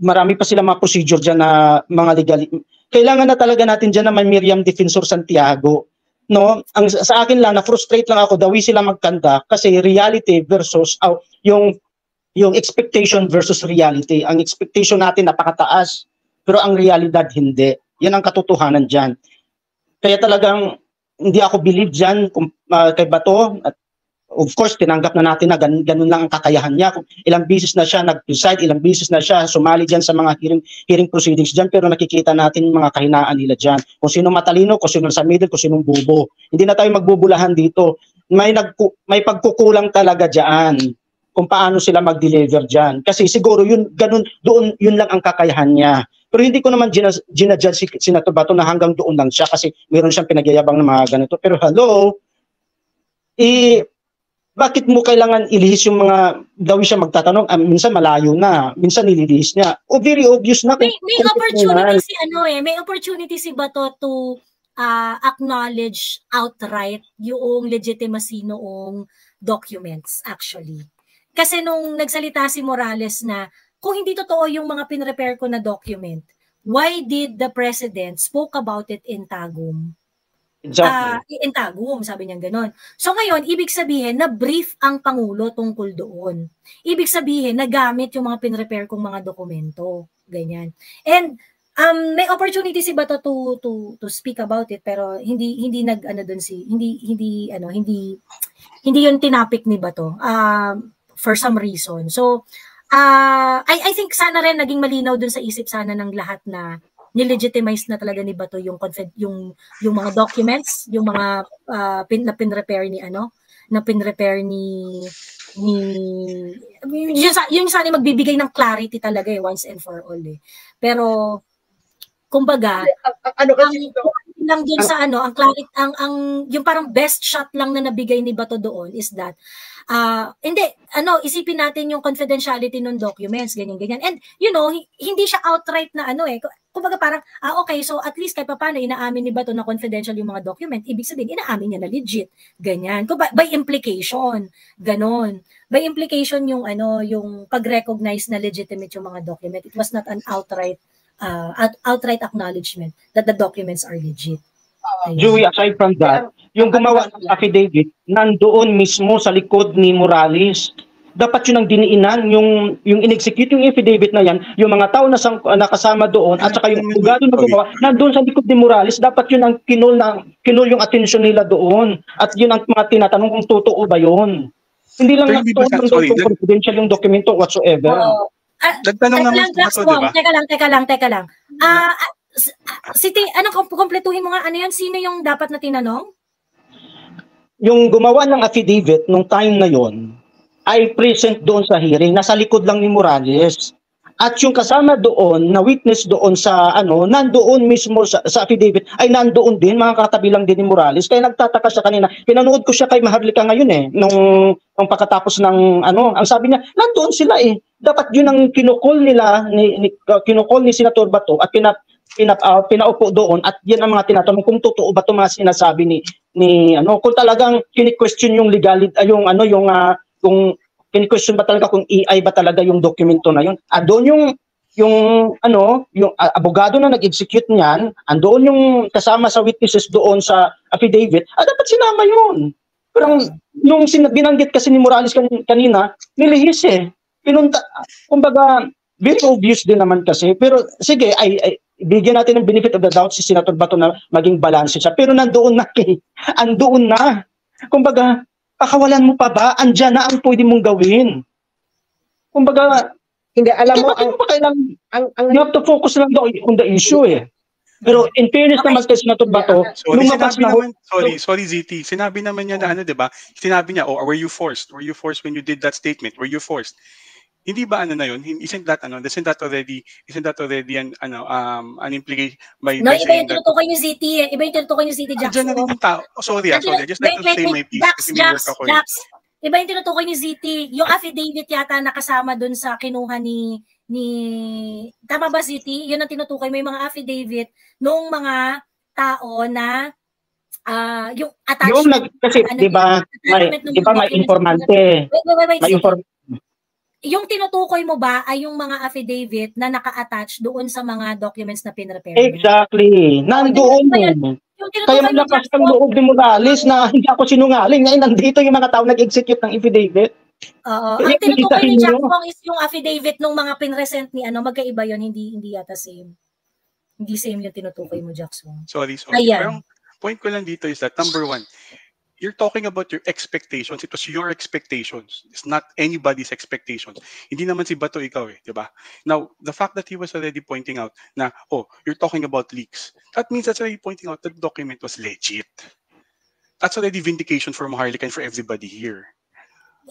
Marami pa sila mga procedure dyan na mga legal. Kailangan na talaga natin dyan na may Miriam Defensor Santiago. No? Sa akin lang, na-frustrate lang ako, dawi sila magkanda kasi reality versus yung expectation versus reality. Ang expectation natin napakataas. Pero ang realidad hindi. Yan ang katotohanan dyan. Kaya talagang hindi ako believe dyan kay Bato. At of course, tinanggap na natin na ganun lang ang kakayahan niya. Ilang beses na siya nag-preside, ilang beses na siya sumali dyan sa mga hearing proceedings dyan. Pero nakikita natin mga kahinaan nila dyan. Kung sino matalino, kung sino sa middle, kung sino bubo. Hindi na tayo magbubulahan dito. May pagkukulang talaga dyan kung paano sila mag-deliver dyan. Kasi siguro yun lang ang kakayahan niya. Pero hindi ko naman ginajudge si Senator Bato na hanggang doon lang siya kasi meron siyang pinagyayabang ng mga ganito. Pero hello, bakit mo kailangan ilihis yung mga daw siya magtatanong? Minsan malayo na, minsan nililihis niya. O very obvious na. May opportunity si may opportunity si Bato to acknowledge outright yung legitimacy noong documents actually. Kasi nung nagsalita si Morales na kung hindi totoo yung mga pinrepare ko na document, why did the president spoke about it in Tagum? Exactly. In Tagum, sabi niya gano'n. So ngayon, ibig sabihin na brief ang Pangulo tungkol doon. Ibig sabihin na gamit yung mga pinrepare kong mga dokumento. Ganyan. And may opportunity si Bato to speak about it pero hindi yung tinapik ni Bato for some reason. So I think sana rin naging malinaw dun sa isip sana ng lahat na nilegitimize na talaga ni Bato yung mga documents, yung mga pinrepare ni yung sana magbibigay ng clarity talaga once and for all Pero kumbaga lang dun sa ang clarity yung parang best shot lang na nabigay ni Bato doon is that isipin natin yung confidentiality ng documents, ganyan. And, hindi siya outright na kumbaga parang, okay, so at least kahit paano, inaamin ni Bato na confidential yung mga document, ibig sabihin, inaamin niya na legit, ganyan. By implication, ganon. By implication yung pag-recognize na legitimate yung mga document. It was not an outright acknowledgement that the documents are legit. Joey, aside from that, yung gumawa ng affidavit, nandoon mismo sa likod ni Morales. Dapat yun ang diniinan, yung in-execute yung affidavit na yan, yung mga tao na nakasama doon, at saka yung abogado na gumawa, nandoon sa likod ni Morales, dapat yun ang kinol yung atensyon nila doon. At yun ang mga tinatanong kung totoo ba yun. Hindi lang confidential yung dokumento whatsoever. Nagtanong naman sa Bato, diba? Teka lang. Kumpletuhin mo nga, sino yung dapat na tinanong? Yung gumawa ng affidavit nung time na yon ay present doon sa hearing, nasa likod lang ni Morales. At yung kasama doon, na witness doon sa nandoon mismo sa affidavit, ay nandoon din, mga katabi lang din ni Morales. Kaya nagtataka siya kanina. Pinanood ko siya kay Maharlika ngayon nung pagkatapos ng ang sabi niya, nandoon sila Dapat yun ang kinukol nila, kinukol ni Senator Bato at pinaupo doon at yan ang mga tinatanong kung totoo ba 'tong mga sinasabi ni kung talagang kini-question yung legality kung kini-question ba talaga kung EI ba talaga yung dokumento na yun. Doon yung abogado na nag-execute niyan, andoon yung kasama sa witnesses doon sa affidavit, dapat sinama yun. Pero nung binanggit kasi ni Morales kanina, nilihis kumbaga very obvious din naman kasi. Pero sige, bigyan natin ng benefit of the doubt si Senator Bato na maging balance siya. Pero nandoon na andoon na. Kumbaga, kakawalan mo pa ba? Andyan na ang pwede mong gawin. Kumbaga, hindi, alam mo, you have to focus lang on the issue Pero in fairness naman kay Senator Bato, sorry ZT, sinabi naman niya na diba? Sinabi niya, were you forced? Were you forced when you did that statement? Were you forced? Hindi ba na yun? Isn't that already an implication by iba yung tinutukoy ni ZT Iba yung tinutukoy ni ZT Jackson. Diyan na rin yung tao. Sorry, I just like to say my piece kasi may work ako Iba yung tinutukoy ni ZT Yung affidavit yata nakasama dun sa kinuha ni tama ba ZT Yun ang tinutukoy. May mga affidavit nung mga tao na yung attachment. Kasi di ba may informante. Wait. Yung tinutukoy mo ba ay yung mga affidavit na naka-attach doon sa mga documents na pinrepare? Exactly. Nandoon Kaya malakas ang loob ni Morales na hindi ako sinungaling. Ngayon nandito yung mga tao nag-execute ng affidavit. Ang tinutukoy ni Jack Wong is yung affidavit ng mga pinresent ni magkaiba yun, hindi yata same. Hindi same yung tinutukoy mo, Jack Wong. Sorry. Pero point ko lang dito is that number one, you're talking about your expectations. It was your expectations. It's not anybody's expectations. Hindi naman si Bato ikaw diba? Now, the fact that he was already pointing out na, you're talking about leaks. That means that's already pointing out that the document was legit. That's already vindication for Maharlika and for everybody here.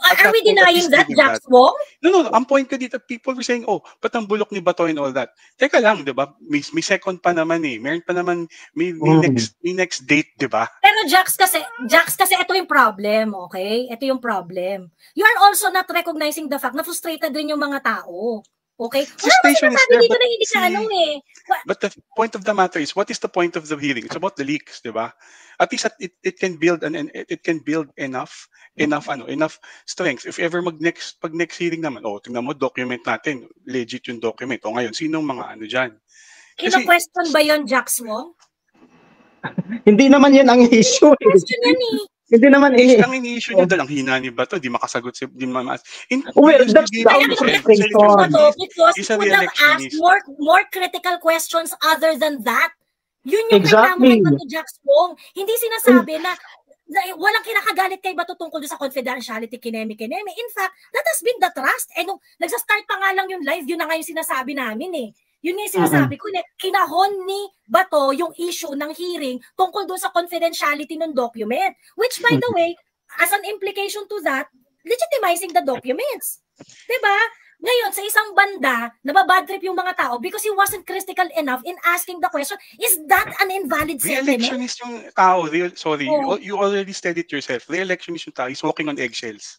Are we denying that, Jax Wong? No. Ang point ko dito, people were saying, oh, ba't ang bulok ni Bato and all that? Teka lang, di ba? May second pa naman eh. Meron pa naman, may next date, di ba? Pero Jax kasi ito yung problem, okay? Ito yung problem. You are also not recognizing the fact na frustrated din yung mga tao. Okay? Frustration is there, dito na hindi ka but the point of the matter is, what is the point of the hearing? It's about the leaks, di ba? At least it can build enough strength. If ever pag next hearing naman, tingnan mo, document natin, legit yung document. O ngayon, sinong mga dyan? Kino-question ba yon, Jax mo? Hindi naman yan ang issue. Question yan eh. Hindi naman ang ini-issue niya dahil ang hina ni Bato, di makasagot si di mamas. Well, that's the frustration. Because he could have asked more critical questions other than that. Yun yung reklamo kay Bato, Jax Wong. Hindi sinasabi na walang kinakagalit kay Bato tungkol sa confidentiality, kineme. In fact, that has been the trust. Eh, nung nagsa-start pa nga lang yung live, yun na nga yung sinasabi namin eh. Yun nga yung sinasabi ko, kinahon ni Bato yung issue ng hearing tungkol doon sa confidentiality ng document. Which, by the way, as an implication to that, legitimizing the documents. Diba? Ngayon, sa isang banda, nababad trip yung mga tao because he wasn't critical enough in asking the question, is that an invalid sentiment? Re-electionist yung tao. You already said it yourself. Re-electionist yung tao. He's walking on eggshells.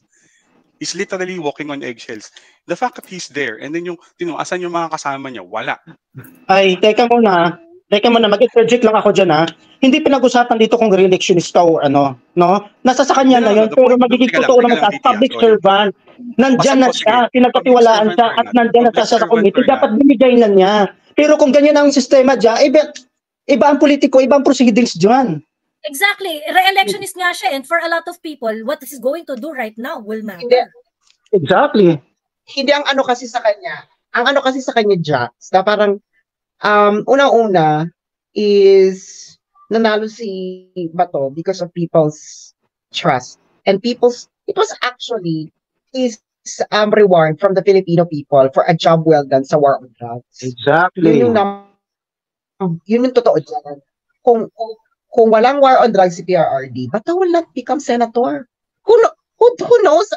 He's literally walking on eggshells. The fact that he's there, and then asan yung mga kasama niya? Wala. Ay, teka muna, mag-interject lang ako dyan ha. Hindi pinag-usapan dito kung re-electionist o ano, no? Nasa sa kanya na yun, pero magiging totoo naman sa public servant. Nandyan na siya, pinagpatiwalaan siya, at nandyan na siya sa committee. Dapat binigay na niya. Pero kung ganyan ang sistema dyan, iba ang politiko, iba ang proceedings dyan. Exactly. Re-electionist nga siya, and for a lot of people, what he's going to do right now will matter. Exactly. Hindi ang ano kasi sa kanya. Ang ano kasi sa kanya, Jax, na parang unang-una is nanalo si Bato because of people's trust. And it was actually his reward from the Filipino people for a job well done sa war on drugs. Exactly. Yun yung totoo dyan. Kung walang war on drugs si PRRD, Bato will not become senator. Who knows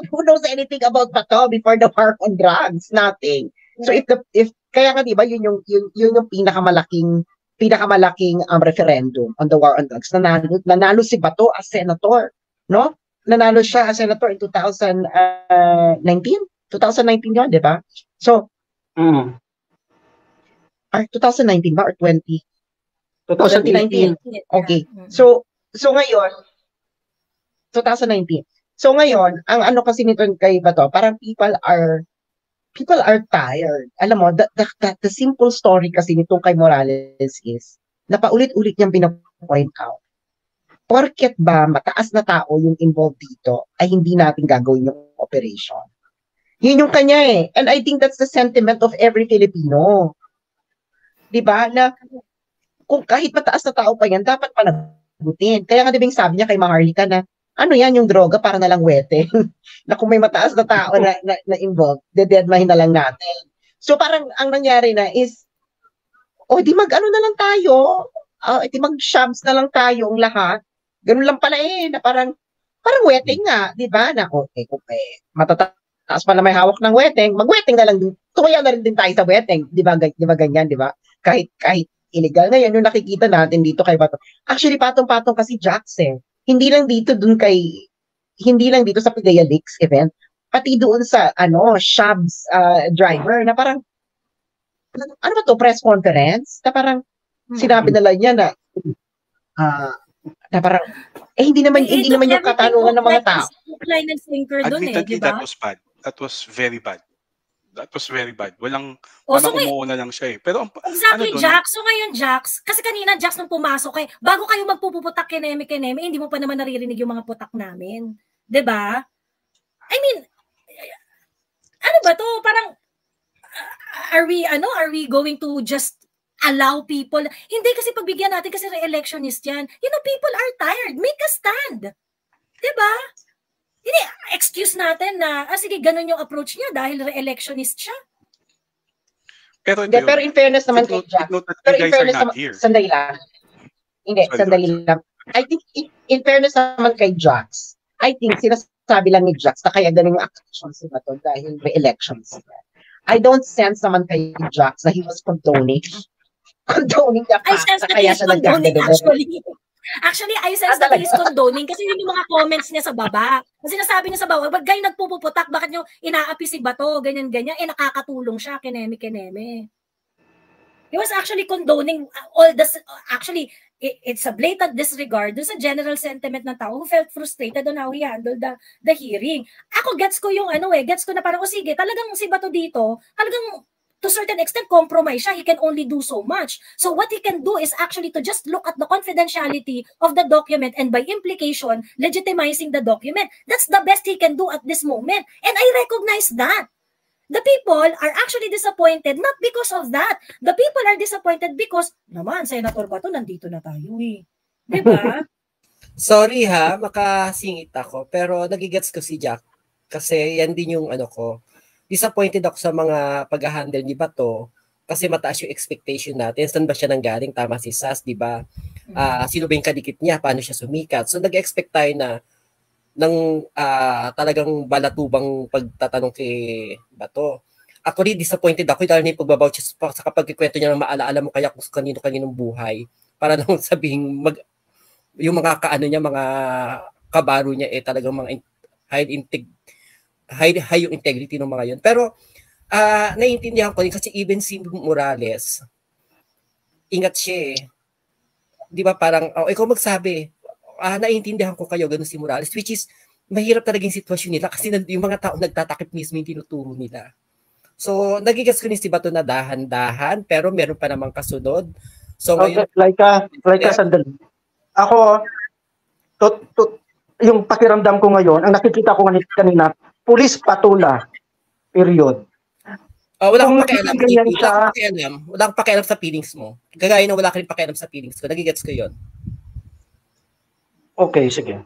anything about Bato before the war on drugs? Nothing. So if kaya nga diba yun yung pinakamalaking referendum on the war on drugs. Nanalo si Bato as senator, no? Nanalo siya as senator in 2019. 2019 yun, di ba? So 2019 ba or 20? 2019. Okay. So ngayon 2019. So ngayon, ang ano kasi nito kay Bato, parang people are tired. Alam mo, the simple story kasi nitong kay Morales is, napaulit-ulit niyang pinapoint out. Porket ba mataas na tao yung involved dito, ay hindi natin gagawin yung operation. Yun yung kanya eh. And I think that's the sentiment of every Filipino. Diba? Na kung kahit mataas na tao pa yan, dapat panagutin. Kaya nga dibing sabi niya kay Maharlika na, ano yan yung droga para na lang weteng? Na kung may mataas na tao na involved, dededmahin na lang natin. So parang ang nangyari na is, di mag-ano na lang tayo, di mag-shabs na lang tayo ang lahat. Ganun lang pala na parang weteng nga, di ba? Na kung matataas pala may hawak ng weteng, mag-weteng na lang din. Tumaya na rin din tayo sa weteng. Di ba ganyan, di ba? Kahit illegal na yan, yung nakikita natin dito kay Bato. Actually, patong-patong kasi Jax Hindi lang dito sa Pidea Leaks event, pati doon sa Shabs driver na parang ano ba to, press conference na parang sinabi nila niya na parang hindi naman yung katanungan ng mga tao. Admittedly, that was bad. That was very bad. Walang umuuna lang siya eh. Pero exactly, Jax. So ngayon, Jax, kasi kanina, Jax, nung pumasok bago kayo magpuputak kineme, hindi mo pa naman naririnig yung mga putak namin. 'Di ba? I mean, ano ba to? Parang, are we going to just allow people? Hindi kasi pagbigyan natin kasi re-electionist yan. People are tired. Make a stand. 'Di ba? Hindi, excuse natin na, sige, ganun yung approach niya dahil re-electionist siya. Pero in fairness naman kay Jack, sandali lang. I think in fairness naman kay Jax, I think sabi lang ni Jax na kaya ganun yung actions ni Bato dahil may elections. I don't sense naman kay Jax na he was condoning the I fact sense na that kaya he is siya condoning nagkagano. actually. Actually, I sense that he is Talaga? condoning kasi yun yung mga comments niya sa baba. Kasi sinasabi niya sa baba, ba't kayo nagpupuputak? Bakit nyo inaapi si Bato? Ganyan-ganyan. Eh, nakakatulong siya. Kineme-kineme. He was actually condoning all this. Actually, it's a blatant disregard dun sa general sentiment ng tao who felt frustrated on how he handled the hearing. Ako, gets ko yung gets ko na parang, sige, talagang si Bato dito, talagang to certain extent, compromise siya. He can only do so much. So what he can do is actually to just look at the confidentiality of the document and by implication, legitimizing the document. That's the best he can do at this moment. And I recognize that. The people are actually disappointed not because of that. The people are disappointed because, naman, Senator Bato, nandito na tayo eh. Diba? Sorry ha, makasingit ako. Pero nagigets ko si Jack. Kasi yan din yung ko. Disappointed ako sa mga pag-handle ni Bato. Kasi mataas yung expectation natin. Saan ba siya nanggaling? Tama si Sas, di ba? Sino ba yung kadikit niya? Paano siya sumikat? So nag-expect tayo na ng talagang balatubang pagtatanong kay Bato. Ako rin disappointed ako dahil yung pagbabaw siya sa kapag ikwento niya ng maalaala mo kaya kung kanino-kaninong buhay para lang sabihing yung mga mga kabaro niya talagang mga high yung integrity ng mga yun. Pero naiintindihan ko rin kasi even si Morales ingat siya Di ba parang ikaw magsabi naiintindihan ko kayo, ganun si Morales, which is, mahirap talaga yung sitwasyon nila kasi yung mga tao nagtatakip mismo yung tinuturo nila. So, nagigas ko ni si Bato na dahan-dahan, pero meron pa namang kasunod. So, okay, Laika, sandali. Ako, yung pakiramdam ko ngayon, ang nakikita ko kanina, pulis patula, period. Wala akong pakialam. Wala akong pakialam sa feelings mo. Kagaya na wala ka rin pakialam sa feelings ko. Nagigets ko yun. Okay, sige.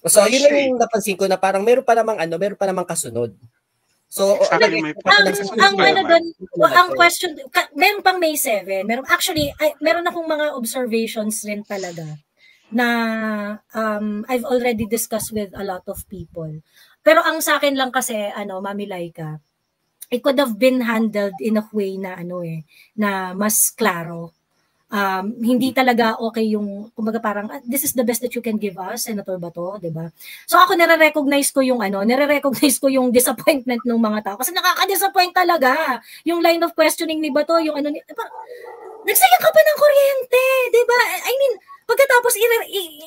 So, yun lang yung napansin ko na parang meron pa namang kasunod. So, ang question, meron pang May 7. Meron akong mga observations rin talaga na I've already discussed with a lot of people. Pero ang sa akin lang kasi, Mami Laika, it could have been handled in a way na na mas klaro. Hindi talaga okay yung, kumbaga parang, this is the best that you can give us, Senator Bato, di ba? So ako nire-recognize ko yung disappointment ng mga tao. Kasi nakaka-disappoint talaga yung line of questioning ni Bato, yung nagsayang ka pa ng kuryente, di ba? I mean, pagkatapos,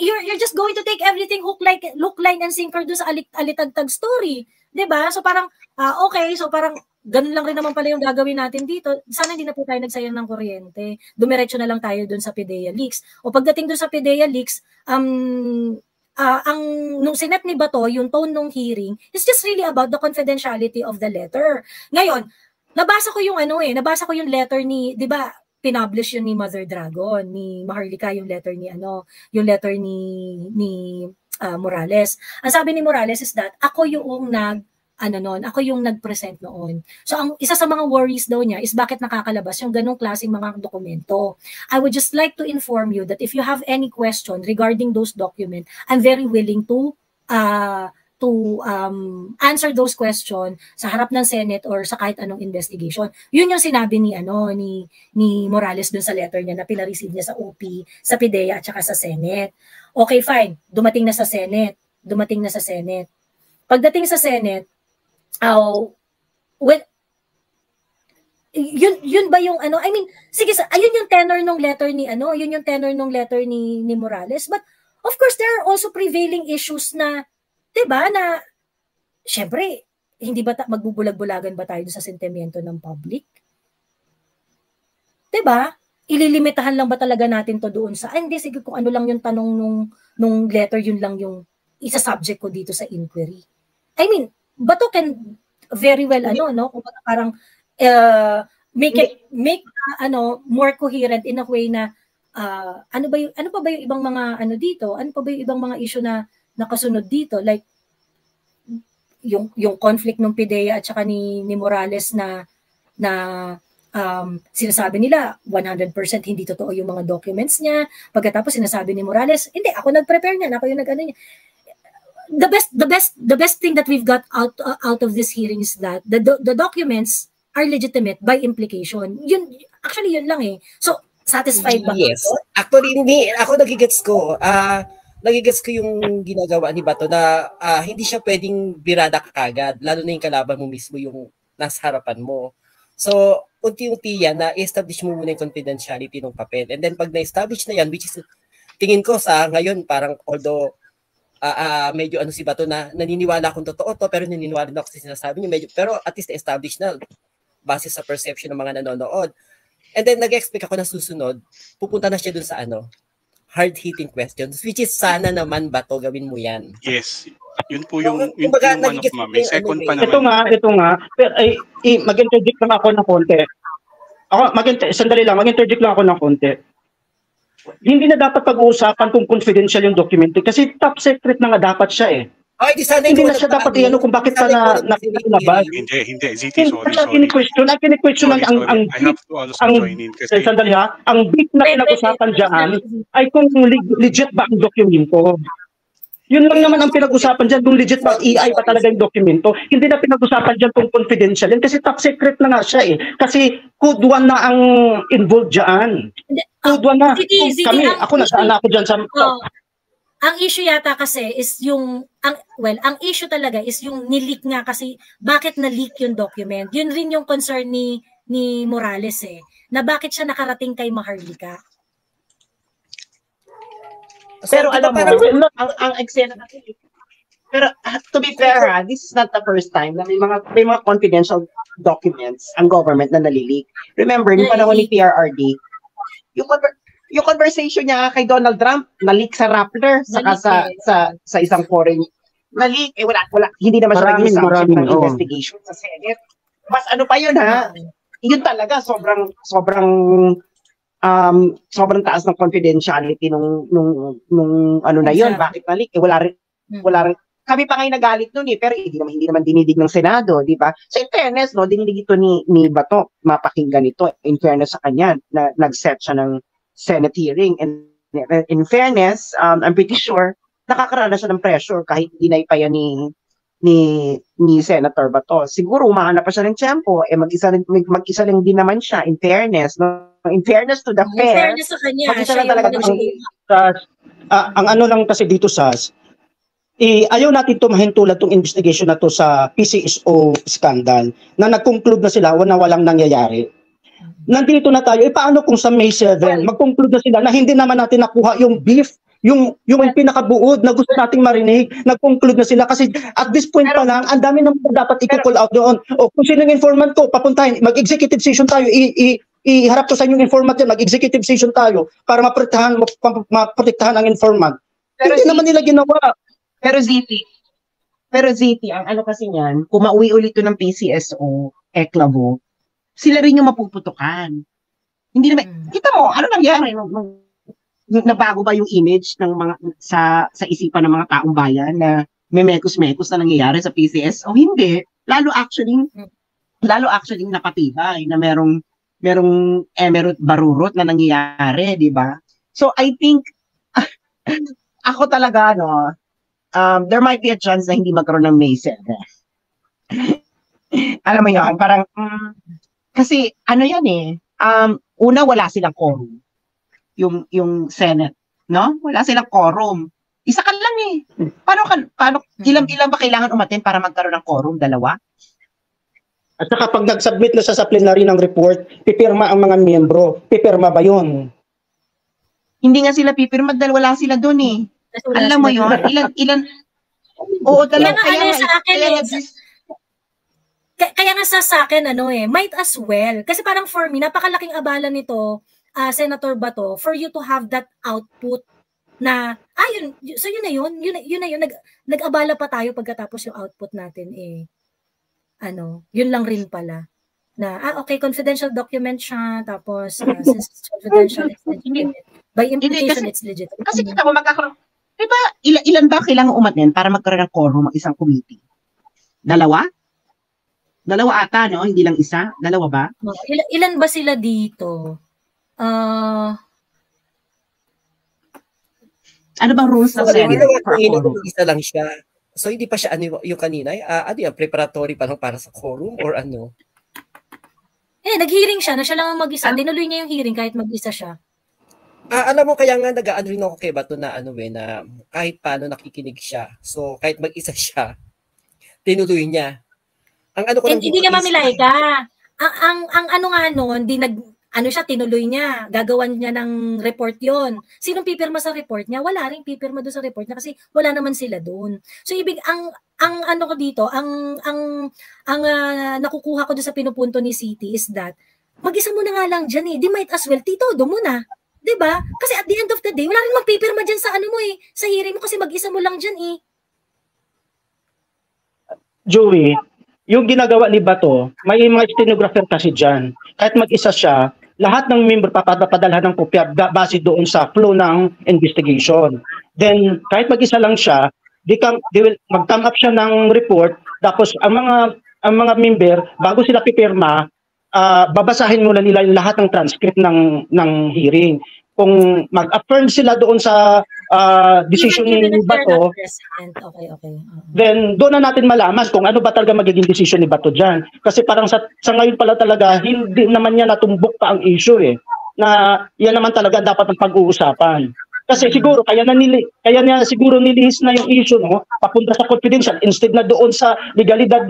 you're just going to take everything hook, line, and sinker doon sa alitagtag story. Di ba? So parang, okay, so parang, ganun lang rin naman pala yung gagawin natin dito. Sana hindi na po tayo nagsayang ng kuryente. Dumiretso na lang tayo dun sa PDEA leaks. O pagdating dun sa PDEA leaks, nung sinet ni Bato, yung tone ng hearing, is just really about the confidentiality of the letter. Ngayon, nabasa ko yung letter ni, di ba, pinublish yun ni Mother Dragon, ni Maharlika, yung letter ni Morales. Ang sabi ni Morales is that, ako yung ako yung nag-present noon. So, ang isa sa mga worries daw niya is bakit nakakalabas yung ganong klaseng mga dokumento. I would just like to inform you that if you have any question regarding those documents, I'm very willing to answer those questions sa harap ng Senate or sa kahit anong investigation. Yun yung sinabi ni Morales dun sa letter niya na pinareceive niya sa OP, sa PIDEA at saka sa Senate. Okay, fine. Dumating na sa Senate. Pagdating sa Senate, yun ba yung I mean, sige, ayun yung tenor ng letter ni Morales, but of course there are also prevailing issues na, 'di ba, na syempre hindi ba magbubulag-bulagan ba tayo sa sentimiento ng public? 'Di ba? Ililimitahan lang ba talaga natin to doon sa hindi, sige, kung ano lang yung tanong nung letter, yun lang yung isa subject ko dito sa inquiry. I mean, Bato can very well kung parang make more coherent in a way na ano pa ba yung ibang mga dito? Ano pa ba yung ibang mga issue na nakasunod dito, like yung conflict ng PIDEA at saka ni Morales na sinasabi nila 100% hindi totoo yung mga documents niya. Pagkatapos sinasabi ni Morales, hindi, ako nag-prepare niyan, ako yung niya. the best thing that we've got out of this hearing is that the documents are legitimate by implication. Actually yun lang eh. So satisfied ba? Yes. Actually, hindi. Ako nagigets ko. Nagigets ko yung ginagawa ni Bato na hindi siya pwedeng birada ka kagad. Lalo na yung kalaban mo mismo yung nasa harapan mo. So, unti-unti yan na establish mo muna yung confidentiality ng papel. And then pag na-establish na yan, which is tingin ko sa ngayon parang although medyo si Bato na naniniwala akong totoo to pero naniniwala na ako sa sinasabi niya medyo, pero at least na-establish na base sa perception ng mga nanonood. And then nag-expect ako na susunod, pupunta na siya dun sa hard-hitting questions, which is sana naman Bato gawin mo yan. Yes. Yun po yung may second pa naman. Ito nga. Pero, mag-interject lang ako ng konti. Sandali lang, mag-interject lang ako ng konti. Hindi na dapat pag-uusapan kung confidential yung document kasi top secret na nga dapat siya eh. Ay, hindi na siya dapat kung bakit ka nakalabas. Hindi, ZT, sorry. Kini-question ang sandali ha, ang big na pinag-usapan dyan ay kung legit ba ang dokumento. Yun lang naman ang pinag-usapan dyan, kung legit ba, EI ba talaga yung dokumento. Hindi na pinag-usapan dyan kung confidential yan, kasi top secret na nga siya eh. Kasi code 1 na ang involved dyan. Code 1 na. Ako nasaan ako dyan sa... Ang issue yata kasi is ang issue talaga is yung nileak nga kasi, bakit na-leak yung document? Yun rin yung concern ni Morales eh, na bakit siya nakarating kay Maharlika. Pero alam mo, ang eksena natin, pero to be fair, this is not the first time na may mga confidential documents ang government na nalileak. Remember, yung panahon ni PRRD, yung conversation niya kay Donald Trump, naleak sa Rappler, saka sa isang foreign, naleak, wala, hindi naman siya naging subject ng investigation sa Senate. Mas ano pa yun ha? Yun talaga, sobrang taas ng confidentiality nung ano na yun, bakit nalik? Wala rin. Kami pa ngayon nagalit nun pero hindi naman dinidig ng Senado, di ba? So in fairness, no, dinidig ito ni Bato, mapakinggan ito, in fairness sa kanya, na nag-set siya ng Senate hearing. And in fairness, I'm pretty sure, nakakaranas siya ng pressure kahit dinay pa yan ni Senator Bato. Siguro, umahanap pa siya ng tiyempo, mag-isa lang din naman siya, in fairness, no? In fairness to the fair, fairness sa kanya, siya talaga ang ano lang kasi dito ayaw natin tumahin tulad tong investigation na to sa PCSO scandal na nag-conclude na sila na walang nangyayari. Nandito na tayo, paano kung sa May 7, mag-conclude na sila na hindi naman natin nakuha yung beef, yung pinakabuod na gusto nating marinig, nag-conclude na sila kasi at this point pa lang, ang dami naman dapat i-call out doon. O kung sino yung informant ko, papuntahin, mag-executive session tayo, iharap ko sa inyong informant yan, mag-executive session tayo para maprotektahan ang informant. Pero hindi naman nila ginawa. Pero ZT, ang ano kasi niyan, kung mauwi ulit ito ng PCSO, Eklavo, sila rin yung mapuputukan. Hindi naman, kita mo, ano nangyari? Nabago ba yung image ng mga sa isipan ng mga taong bayan na may mekos-mekos na nangyayari sa PCSO? Hindi. Lalo actually napatibay na merong emerald barurot na nangyayari, di ba? So I think ako talaga there might be a chance na hindi magkaroon ng May 7. Alam mo yun, parang kasi ano yan una wala silang quorum. Yung Senate, no? Wala silang quorum. Isa ka lang eh. Paano ilang ba kailangan umattend para magkaroon ng quorum? 2? At saka pag nag-submit na sa plenary ng report, pipirma ang mga miyembro. Pipirma ba yun? Hindi nga sila pipirma dahil wala sila doon eh. Alam mo yun? Ilan? Oo, talaga. Kaya nga sa akin, might as well. Kasi parang for me, napakalaking abala nito, Senator Bato, for you to have that output na, yun na yun. Nag-abala pa tayo pagkatapos yung output natin yun lang rin pala. Na, okay, confidential document siya, tapos, since it's confidential, it's legitimate. By implication, it's legitimate. Kasi kita mo, magkakaroon, diba, ilan ba kailangan umattend para magkaroon ng quorum ng isang committee? 2? 2 ata, no? Hindi lang isa? 2 ba? Ilan ba sila dito? Ano bang rules ng Senate? Isa lang siya. So hindi pa siya ano yung kanina, ano yan, preparatory pa lang para sa quorum or ano? Nag-hearing siya na siya lang ang mag-isa. Tinuloy niya yung hearing kahit mag-isa siya. Alam mo, kaya nga nag-ano rin ako kay Bato na na kahit paano nakikinig siya. So kahit mag-isa siya, tinuloy niya. Ang ano ko hindi niya mamilay ka. Ang ano nga noon, siya, tinuloy niya. Gagawan niya ng report yon. Sinong pipirma sa report niya? Wala rin pipirma doon sa report niya kasi wala naman sila doon. So ibig ang ano ko dito, ang nakukuha ko doon sa pinupunto ni City is that mag-isa mo na nga lang diyan eh. Di might as well titodo mo na. 'Di ba? Kasi at the end of the day, wala rin magpipirma diyan sa ano mo eh, sa hearing mo kasi mag-isa mo lang diyan eh. Joey, yung ginagawa ni Bato, may mga stenographer kasi dyan. Kahit mag-isa siya, lahat ng member papadala ng kopya base doon sa flow ng investigation. Then, kahit mag-isa lang siya, mag-come up siya ng report, tapos ang mga member, bago sila pipirma, babasahin muna nila yung lahat ng transcript ng hearing. Kung mag-affirm sila doon sa decision ni Bato, okay. then doon na natin malaman kung ano ba talaga magiging decision ni Bato dyan. Kasi parang sa ngayon pala talaga, hindi naman niya natumbok pa ang issue eh. Na yan naman talaga dapat ang pag-uusapan. Kasi siguro, kaya niya siguro nilihis na yung issue, no? Papunta sa confidential instead na doon sa legalidad,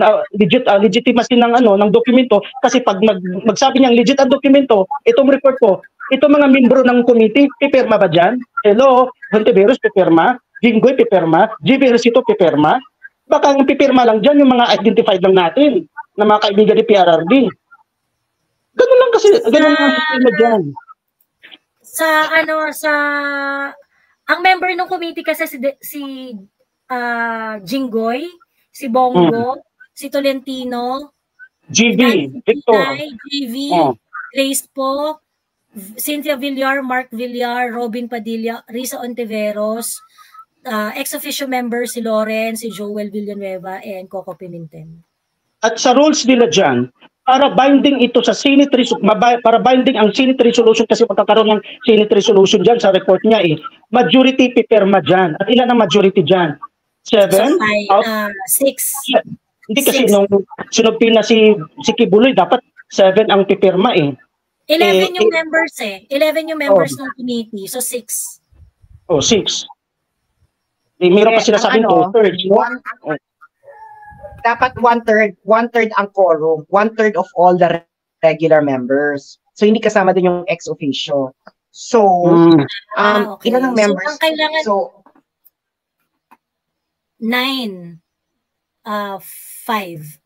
legitimacy ng dokumento. Kasi pag magsabi niyang legit ang dokumento, itong report ko, itong mga membro ng committee, pipirma ba dyan? Hello, Hontiveros, pipirma? Jinggoy, pipirma? GB Resito, pipirma? Baka ang pipirma lang dyan yung mga identified lang natin na mga kaibigan ni PRRD. Ganun lang kasi, ganun lang ang sistema dyan. Ang member ng committee kasi si Jinggoy, si Bongo, si Tolentino, GB, Victor, GV, Grace Po, Cynthia Villar, Mark Villar, Robin Padilla, Risa Ontiveros, ex-officio member si Loren, si Joel Villanueva, and Coco Pimentel. At sa rules nila dyan, para binding ito sa Senate para binding ang Senate resolution kasi magkakaroon ng Senate resolution dyan sa report niya eh. Majority pipirma dyan. At ilan ang majority dyan? 7? So, 6. Hindi kasi nung sinugpil na si Kibuloy, dapat 7 ang pipirma eh. 11 yung members eh. 11 yung members ng committee. So 6. 6. Meron pa sila sabing 2/3. Dapat one-third ang quorum, 1/3 of all the regular members. So hindi kasama din yung ex officio. So, okay. Ilan ang members? So, ang kailangan, so 9. 5.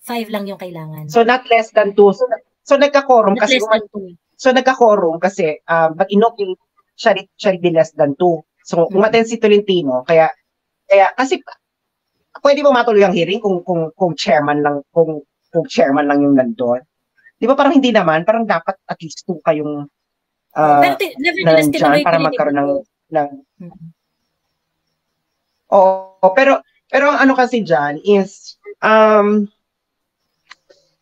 5 lang yung kailangan. So not less than 2. So nagka-quorum kasi nagka-quorum kasi mag-inok yung siya di less than 2. So umaten si Tolentino kaya kasi pwede ba matuloy ang hearing kung chairman lang chairman lang yung nandoon. Di ba parang hindi naman, parang dapat at least 2 kayong nandiyan para magkaroon ng pero ang ano kasi dyan is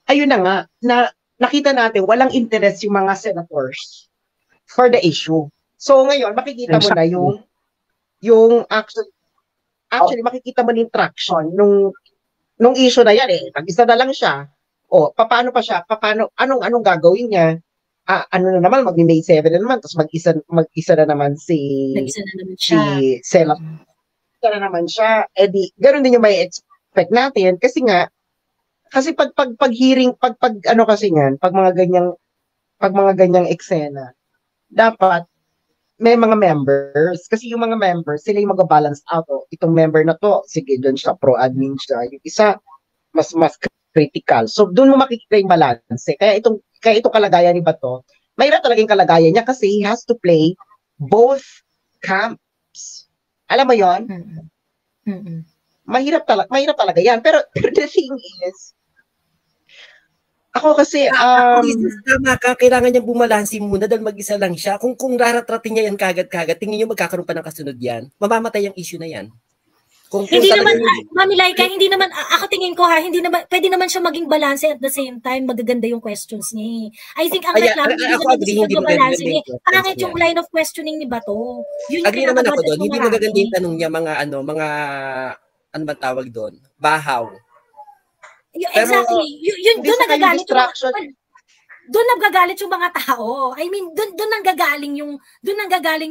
ayun na nga na nakita natin walang interest yung mga senators for the issue. So ngayon makikita mo na yung actually makikita mo yung traction nung issue na yan eh. Pag-isa na lang siya. O paano pa siya? Anong gagawin niya? Ano na naman mag-May 7 na naman tapos mag-isa na naman si Sela. Isa na naman siya. Di ganoon din yung may expect natin kasi pag hearing pag ano kasi niyan, pag mga ganyang eksena, dapat may mga members kasi yung mga members sila yung mag-balance out itong member na to sige doon siya pro admin siya yung isa mas critical so doon mo makikita yung balance kaya itong kalagayan ni Bato mahirap talaga yung kalagayan niya kasi he has to play both camps alam mo yon mahirap talaga yan pero the thing is ako kasi, tama ka, kailangan niyang bumalansi muna dahil mag-isa lang siya. Kung raratratin niya yan kagad, tingin niyo magkakaroon pa ng kasunod yan, mamamatay ang issue na yan. Hindi naman, Mami Laika, hindi naman, ako tingin ko hindi naman, pwede naman siya maging balanse at the same time, magaganda yung questions niya. I think ang reklamo, hindi magbalanse niya. Pangit yung line of questioning ni Bato. Agree naman ako doon, hindi magaganda yung tanong niya, mga ano ba tawag doon? Bahaw. Exactly. Yun, Hindi doon sa kayong nagagalit distraction. doon nagagalit yung mga tao. I mean, doon nanggagaling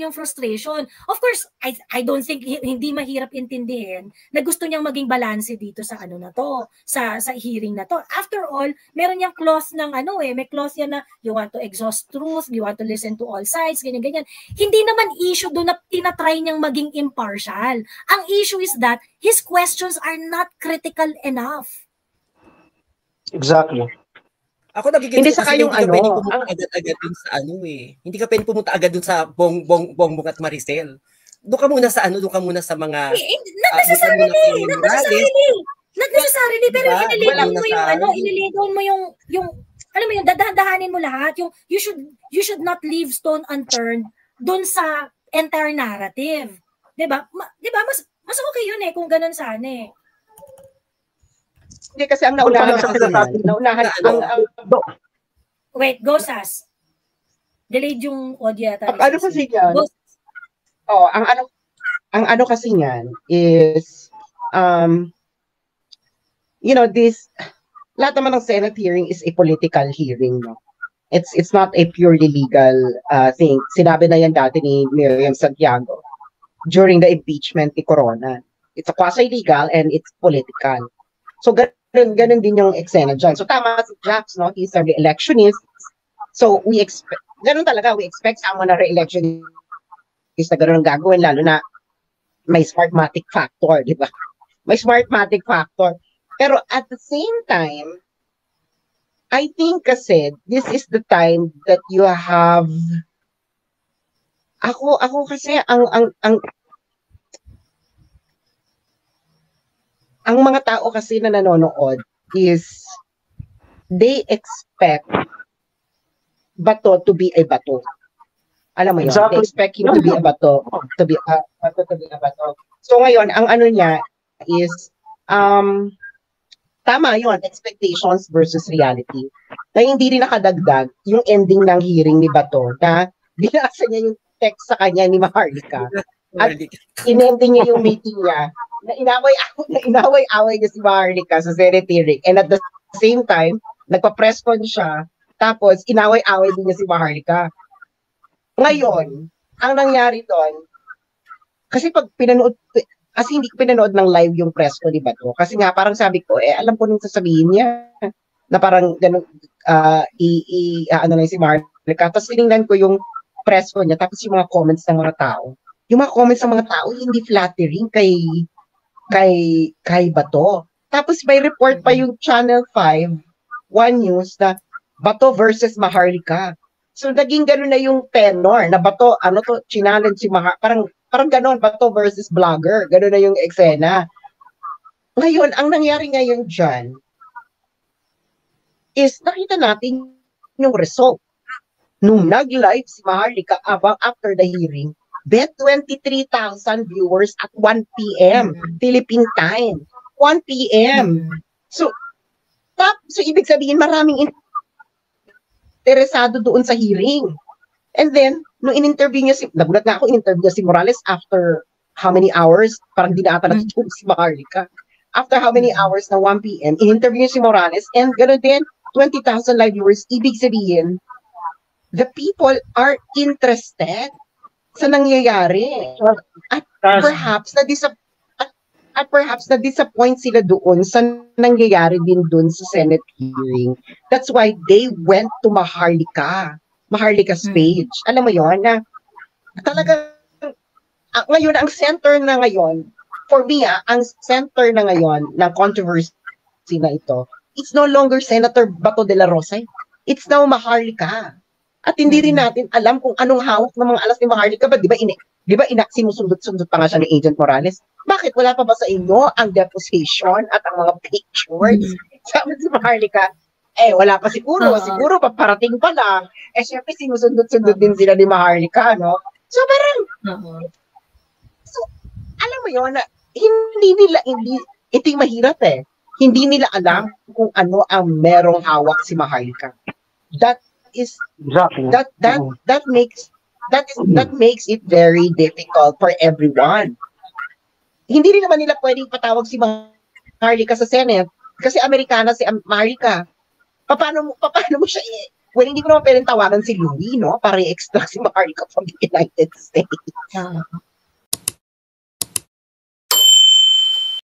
yung frustration. Of course, I don't think hindi mahirap intindihin na gusto niyang maging balanse dito sa ano na to, sa hearing na to. After all, meron yang clause ng may clause yan na you want to exhaust truth, you want to listen to all sides, ganyan. Hindi naman issue doon na tinatry niyang maging impartial. Ang issue is that his questions are not critical enough. Exactly. Ako nagiging Hindi sa kayong hindi ka pwedeng pumunta agad-agad dun sa Hindi ka pwedeng pumunta agad dun sa Bongbong at Maricel. Doon ka muna sa doon ka muna sa mga Not necessarily, pero ililigaw mo yung alam mo yun, dadahan-dahanin mo lahat. Yung you should not leave stone unturned doon sa entire narrative. 'Di ba? Mas okay yun kung ganun sana Hindi kasi ang naunahan Wait, go Sas. Delayed yung audio yata. Ano kasi yan? Ang ano kasi yan is this lahat naman ng Senate hearing is a political hearing, no? It's not a purely legal thing. Sinabi na yan dati ni Miriam Santiago during the impeachment ni Corona. It's a quasi-legal and it's political. So ganun din yung eksena dyan. So tama si Jax, no? He's a re-electionist. So we expect someone na re-electionist na ganun ang gagawin, lalo na may smartmatic factor, di ba? May smartmatic factor. Pero at the same time, I think kasi this is the time that you have ako kasi ang mga tao kasi na nanonood is they expect Bato to be a Bato. Alam mo yun? Exactly. They expect him to be a Bato. To be a Bato. So ngayon, ang ano niya is tama yun, expectations versus reality. Na hindi rin nakadagdag yung ending ng hearing ni Bato na binasa niya yung text sa kanya ni Maharlika. At in-ending niya yung meeting niya na inaway-away niya si Maharlika sa Senate hearing. And at the same time, nagpa-press con siya, tapos inaway-away din niya si Maharlika. Ngayon, ang nangyari doon, kasi pag hindi ko pinanood ng live yung press ko, di ba to? Kasi nga, parang sabi ko, alam ko nung sasabihin niya, na parang ganun, si Maharlika. Tapos tinignan ko yung press ko niya, tapos yung mga comments ng mga tao. Yung mga comments ng mga tao, hindi flattering kay Bato. Tapos may report pa yung Channel 5, One News, na Bato versus Maharlika. So naging gano'n na yung tenor, na Bato, challenge si Maharlika, parang gano'n, Bato versus vlogger, gano'n na yung eksena. Ngayon, ang nangyari ngayon dyan, is nakita natin yung result. Nung nag-live si Maharlika after the hearing, bet 23,000 viewers at 1 p.m. Philippine time. 1 p.m. So ibig sabihin maraming interesado doon sa hearing. And then, nung in-interview niya nagulat na ako, in-interview niya si Morales after how many hours, parang di na ata natutulog si Maharlika. After how many hours na 1 p.m., in-interview niya si Morales, and gano'n din, 20,000 live viewers, ibig sabihin, the people are interested sa nangyayari. At perhaps na-disappoint sila doon sa nangyayari din doon sa Senate hearing. That's why they went to Maharlika's page. Alam mo yon na talagang ngayon, ang center na ngayon, for me, ang center na ngayon ng controversy na ito, it's no longer Senator Bato de la Rosa. It's now Maharlika. At hindi rin natin alam kung anong hawak ng mga alas ni Maharlika. Di ba sinusundot-sundot pa nga siya ni Agent Morales? Bakit wala pa ba sa inyo ang deposition at ang mga pictures? Sabi si Maharlika, wala pa siguro. Siguro paparating pa lang. Syempre sinusundot-sundot din sila ni Maharlika, no? So parang, so, alam mo yun, ito yung mahirap Hindi nila alam kung ano ang merong hawak si Maharlika. That makes it very difficult for everyone. hindi rin naman nila pwedeng patawag si Maharlika sa Senate kasi Amerikana si Maharlika. Paano mo siya well, hindi ko naman pwedeng tawagan si Louie, no? Para i-extract si Maharlika from the United States.